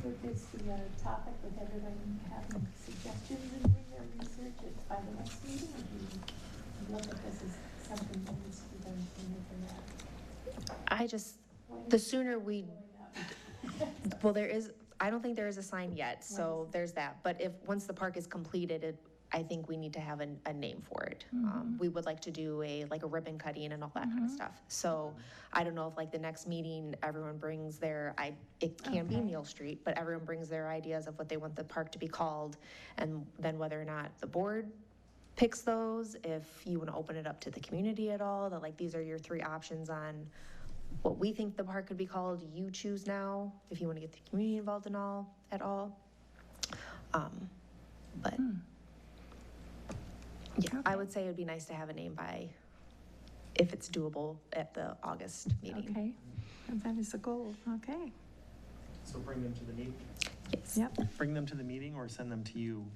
would this be a topic with everybody having suggestions and doing their research by the next meeting? Or do you look at this as something that needs to be done sooner than that? The sooner we, well, I don't think there is a sign yet, so there's that. But once the park is completed, I think we need to have a name for it. We would like to do a ribbon cutting and all that kind of stuff. So I don't know if like the next meeting, everyone brings it can be Okay. Neal Street, but everyone brings their ideas of what they want the park to be called. And then whether or not the board picks those, if you want to open it up to the community at all, that like these are your three options on what we think the park could be called. You choose now, if you want to get the community involved at all. But yeah, I would say it would be nice to have a name if it's doable at the August meeting. Okay, and that is the goal, okay. So bring them to the meeting? Yes. Yep, Bring them to the meeting or send them to you?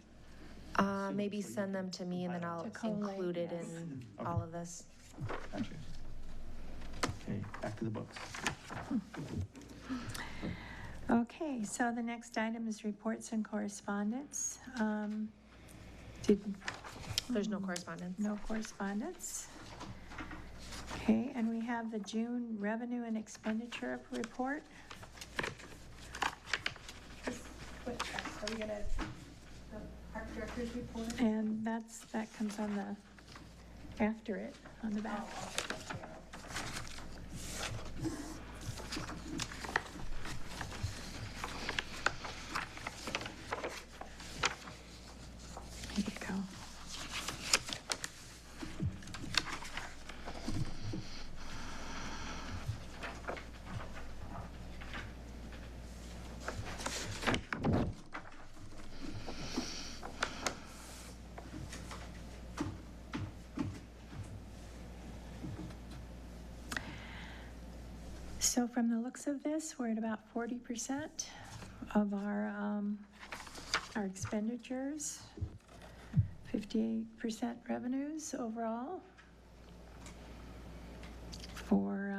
Maybe send them to me and then I'll To collate, include it yes. in Okay. all of this. Gotcha. Okay, back to the books. Okay, so the next item is reports and correspondence. Did, There's no correspondence. no correspondence. Okay, and we have the June revenue and expenditure report. Are we gonna, the park director's report? And that comes on the, after it, on the back. There you go. So from the looks of this, we're at about 40% of our expenditures, 58% revenues overall for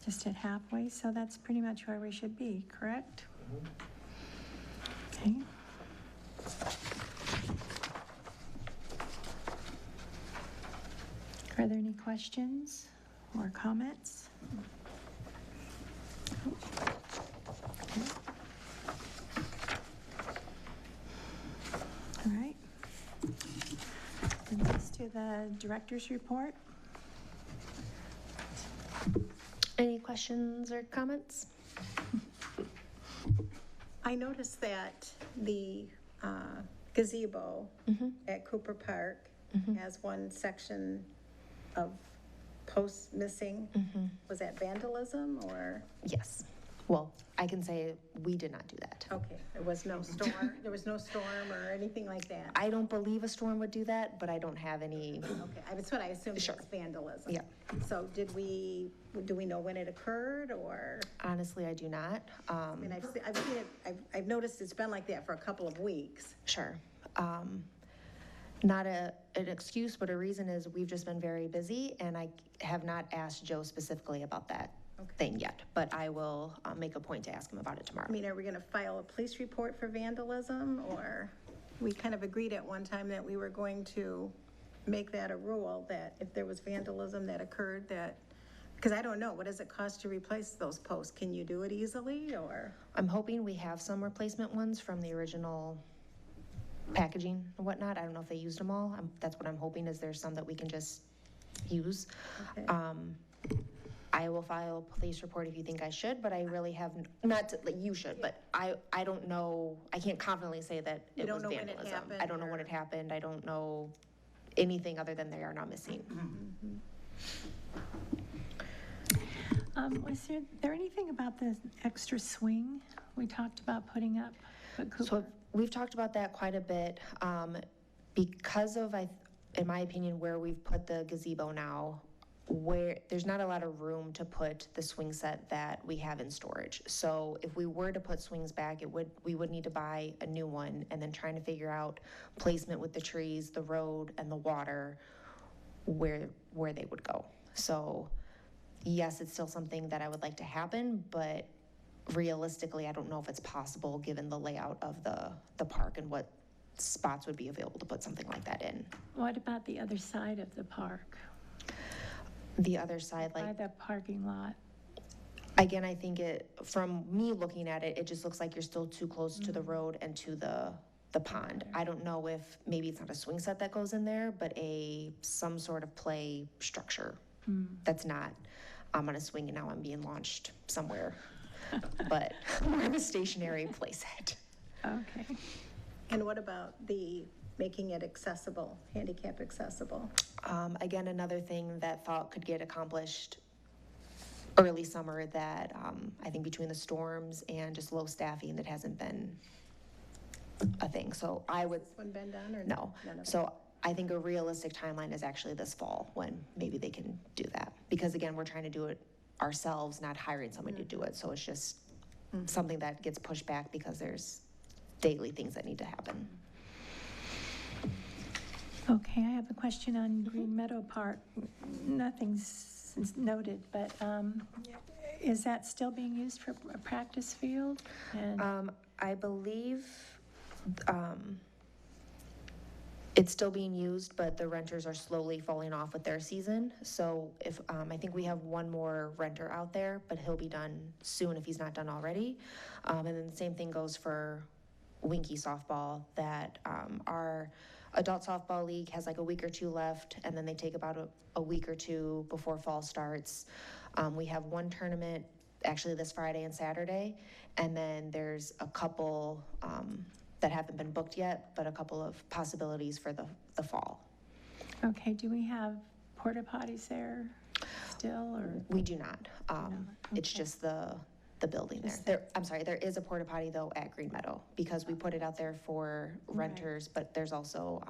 just at halfway, so that's pretty much where we should be, correct? Okay. Are there any questions or comments? All right. Brings us to the director's report. Any questions or comments? I noticed that the gazebo at Cooper Park has one section of posts missing. Was that vandalism or? Yes. Well, I can say we did not do that. Okay, there was no storm, there was no storm or anything like that? I don't believe a storm would do that, but I don't have any, Okay, that's what I assumed Sure. was vandalism. Yeah. So do we know when it occurred or? honestly, I do not. I mean, I've seen it, I've noticed it's been like that for a couple of weeks. Sure. Not an excuse, but a reason is we've just been very busy, and I have not asked Joe specifically about that thing yet, but I will make a point to ask him about it tomorrow. I mean, are we gonna file a police report for vandalism, or? We kind of agreed at one time that we were going to make that a rule, that if there was vandalism that occurred, that, because I don't know, what does it cost to replace those posts? Can you do it easily, or? I'm hoping we have some replacement ones from the original packaging and whatnot. I don't know if they used them all. That's what I'm hoping, is there's some that we can just use. Okay. I will file a police report if you think I should, but I really have, not, like you should, but I don't know, I can't confidently say that You it don't was know when it vandalism. happened, I don't know when or- it happened. I don't know anything other than they are now missing. Was there anything about the extra swing we talked about putting up at Cooper? So we've talked about that quite a bit, because of, in my opinion, where we've put the gazebo now, where there's not a lot of room to put the swing set that we have in storage. So if we were to put swings back, we would need to buy a new one, and then trying to figure out placement with the trees, the road, and the water, where they would go. So yes, it's still something that I would like to happen, but realistically, I don't know if it's possible given the layout of the park and what spots would be available to put something like that in. What about the other side of the park? The other side, By like, the parking lot? again, I think from me looking at it, it just looks like you're still too close to the road and to the pond. I don't know if, maybe it's not a swing set that goes in there, but some sort of play structure that's not, I'm on a swing and now I'm being launched somewhere, but more of a stationary play set. Okay. And what about making it accessible, handicap accessible? Again, another thing that thought could get accomplished early summer that I think between the storms and just low staffing, that hasn't been a thing. So I would, Has this one been done, or? no. None of it? So I think a realistic timeline is actually this fall, when maybe they can do that. Because again, we're trying to do it ourselves, not hiring somebody to do it. So it's just something that gets pushed back because there's daily things that need to happen. Okay, I have a question on Green Meadow Park. Nothing's noted, but is that still being used for a practice field? And I believe it's still being used, but the renters are slowly falling off with their season. So if, I think we have one more renter out there, but he'll be done soon if he's not done already. And then the same thing goes for Winky softball, that our adult softball league has like a week or two left, and then they take about a week or two before fall starts. We have one tournament actually this Friday and Saturday, and then there's a couple that haven't been booked yet, but a couple of possibilities for the fall. okay, do we have porta potties there still, or? We do not. It's okay. just the building there. Just There. I'm sorry, there is a porta potty though at Green Meadow, because we put it out there for Right. renters, but there's also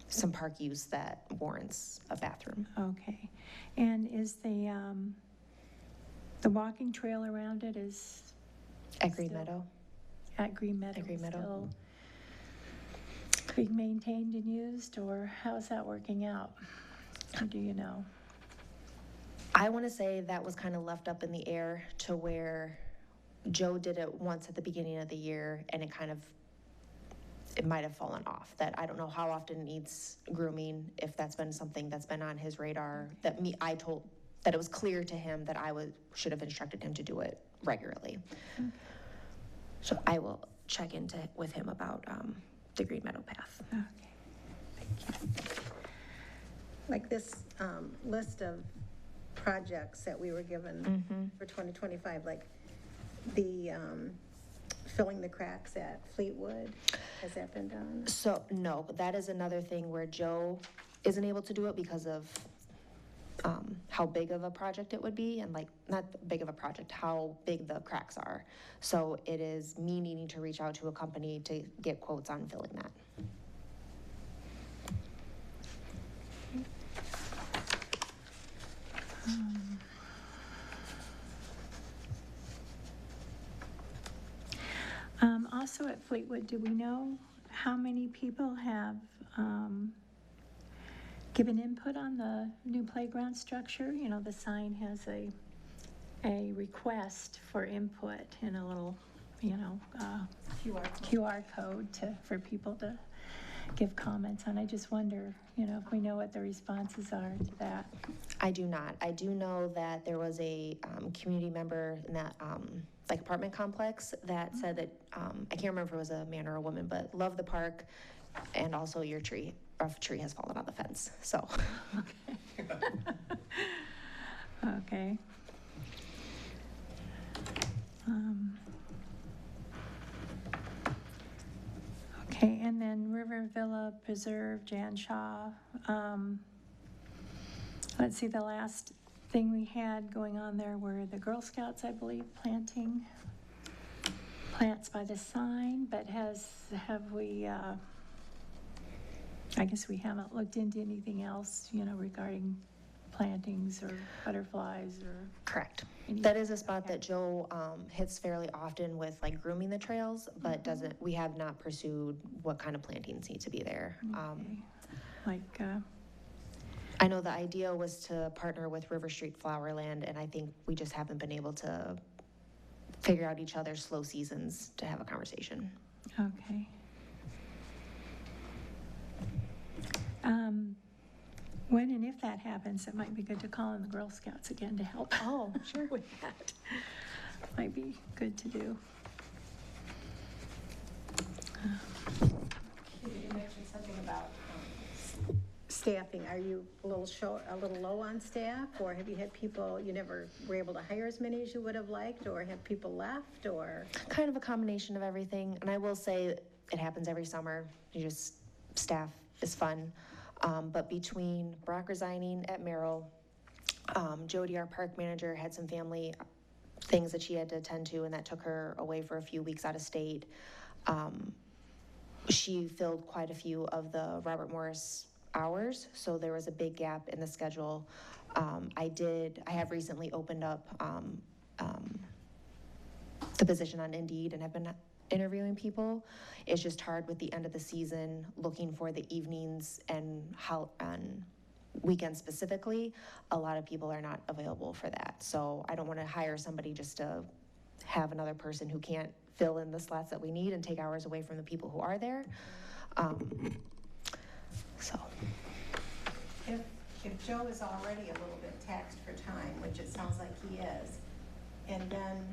some park use that warrants a bathroom. Okay, and is the walking trail around it is At Green Still- Meadow? at Green Meadow? Green Meadow. Still being maintained and used, or how's that working out? Or do you know? I want to say that was kind of left up in the air to where Joe did it once at the beginning of the year, and it might have fallen off. That I don't know how often it needs grooming, if that's been something that's been on his radar, that I told, that it was clear to him that should have instructed him to do it regularly. So I will check into with him about the Green Meadow path. Okay. Like this list of projects that we were given for 2025, like the filling the cracks at Fleetwood, has that been done? So, no, that is another thing where Joe isn't able to do it because of how big of a project it would be, and like, not big of a project, how big the cracks are. So it is me needing to reach out to a company to get quotes on filling that. Also at Fleetwood, do we know how many people have given input on the new playground structure? You know, the sign has a request for input in a little, QR code for people to give comments on. I just wonder, if we know what the responses are to that. I do not. I do know that there was a community member in that like apartment complex that said that, I can't remember if it was a man or a woman, but love the park, and also your tree. Our tree has fallen on the fence, so. Okay. Okay, and then River Villa Preserve, Jan Shaw. Let's see, the last thing we had going on there were the Girl Scouts, I believe, planting plants by the sign, but have we, I guess we haven't looked into anything else, regarding plantings or butterflies or. Correct. Any- That is a spot that Joe hits fairly often with like grooming the trails, but we have not pursued what kind of plantings need to be there. Okay. Like, I know the idea was to partner with River Street Flowerland, and I think we just haven't been able to figure out each other's slow seasons to have a conversation. okay. When and if that happens, it might be good to call in the Girl Scouts again to help. Oh, sure. With that. Might be good to do. You mentioned something about staffing. Are you a little low on staff, or have you had people, you never were able to hire as many as you would have liked, or have people left, or? Kind of a combination of everything, and I will say it happens every summer. Staff is fun. But between Brock resigning at Merrill, Jody, our park manager, had some family things that she had to attend to, and that took her away for a few weeks out of state. She filled quite a few of the Robert Morris hours, so there was a big gap in the schedule. I have recently opened up the position on Indeed, and have been interviewing people. It's just hard with the end of the season, looking for the evenings and how, on weekends specifically, a lot of people are not available for that. So I don't want to hire somebody just to have another person who can't fill in the slots that we need and take hours away from the people who are there. So, If Joe is already a little bit taxed for time, which it sounds like he is, and then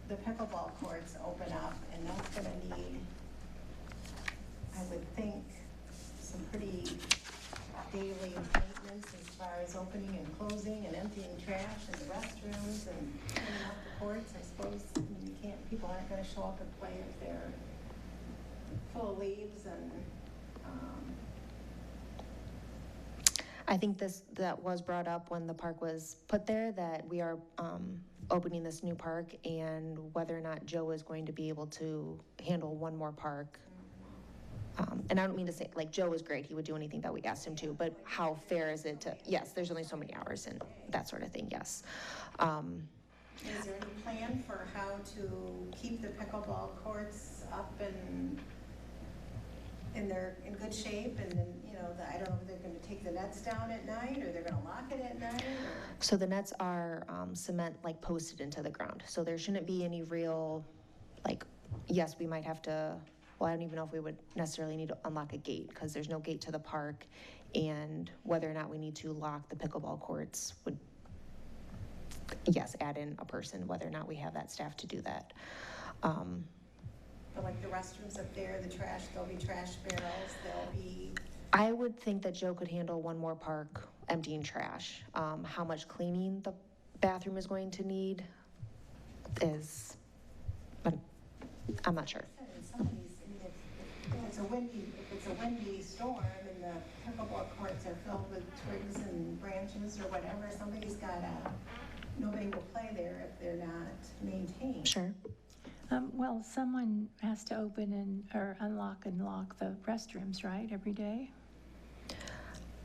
the pickleball courts open up, and that's gonna need, I would think, some pretty daily maintenance as far as opening and closing and emptying trash in the restrooms and cleaning up the courts. I suppose, I mean, you can't, people aren't gonna show up and play if they're full of leaves and, I think that was brought up when the park was put there, that we are opening this new park, and whether or not Joe is going to be able to handle one more park. And I don't mean to say, like, Joe is great, he would do anything that we asked him to, but how fair is it to, yes, there's only so many hours and that sort of thing, yes. is there any plan for how to keep the pickleball courts up and they're in good shape, and then, you know, I don't know if they're gonna take the nets down at night, or they're gonna lock it at night, or? So the nets are cement, like, posted into the ground, so there shouldn't be any real, like, yes, we might have to, well, I don't even know if we would necessarily need to unlock a gate, because there's no gate to the park, and whether or not we need to lock the pickleball courts would, yes, add in a person, whether or not we have that staff to do that. But like the restrooms up there, the trash, there'll be trash barrels, there'll be, I would think that Joe could handle one more park emptying trash. How much cleaning the bathroom is going to need is, but I'm not sure. in some of these, I mean, if it's a windy storm and the pickleball courts are filled with twigs and branches or whatever, nobody will play there if they're not maintained. Sure. Well, someone has to open or unlock and lock the restrooms, right, every day?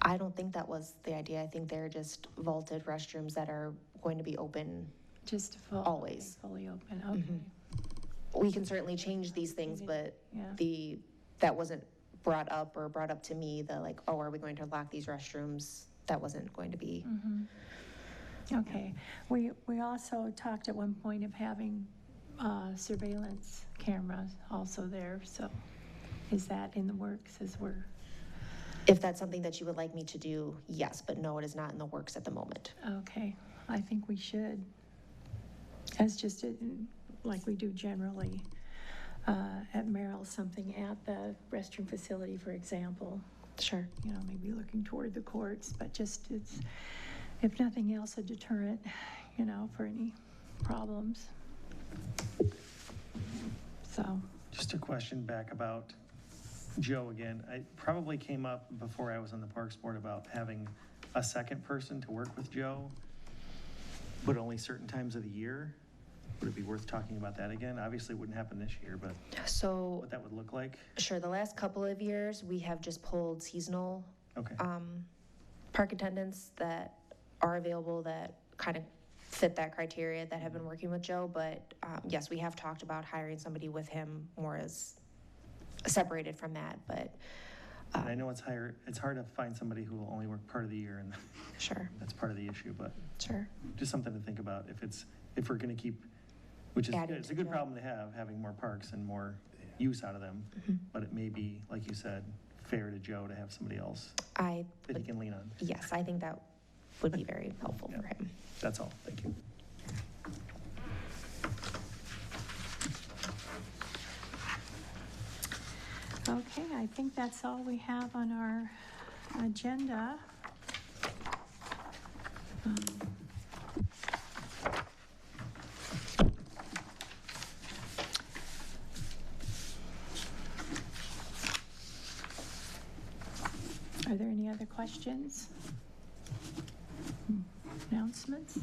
I don't think that was the idea. I think they're just vaulted restrooms that are going to be open. Just Always. Fully open, okay. We can certainly change these things, but Yeah. that wasn't brought up to me, like, oh, are we going to lock these restrooms? That wasn't going to be. Okay. We also talked at one point of having surveillance cameras also there, so is that in the works as we're? If that's something that you would like me to do, yes, but no, it is not in the works at the moment. Okay, I think we should, as just like we do generally at Merrill, something at the restroom facility, for example. Sure. You know, maybe looking toward the courts, but just it's, if nothing else, a deterrent, you know, for any problems. So. Just a question back about Joe again. It probably came up before I was on the Parks Board about having a second person to work with Joe, but only certain times of the year. Would it be worth talking about that again? Obviously, it wouldn't happen this year, but So, what that would look like? sure, the last couple of years, we have just pulled seasonal Okay. park attendants that are available that kind of fit that criteria that have been working with Joe, but yes, we have talked about hiring somebody with him more as separated from that, but. And I know it's hard to find somebody who will only work part of the year, and Sure. that's part of the issue, but Sure. just something to think about if we're gonna keep, which is, Adding it's a to good Joe. problem to have, having more parks and more use out of them. But it may be, like you said, fair to Joe to have somebody else that he can lean on. Yes, I think that would be very helpful for him. That's all, thank you. Okay, I think that's all we have on our agenda. Are there any other questions? Announcements?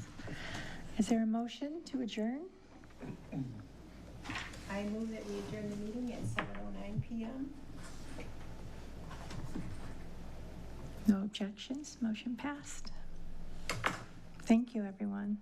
Is there a motion to adjourn? I move that we adjourn the meeting at 7:09 PM. No objections, motion passed. Thank you, everyone.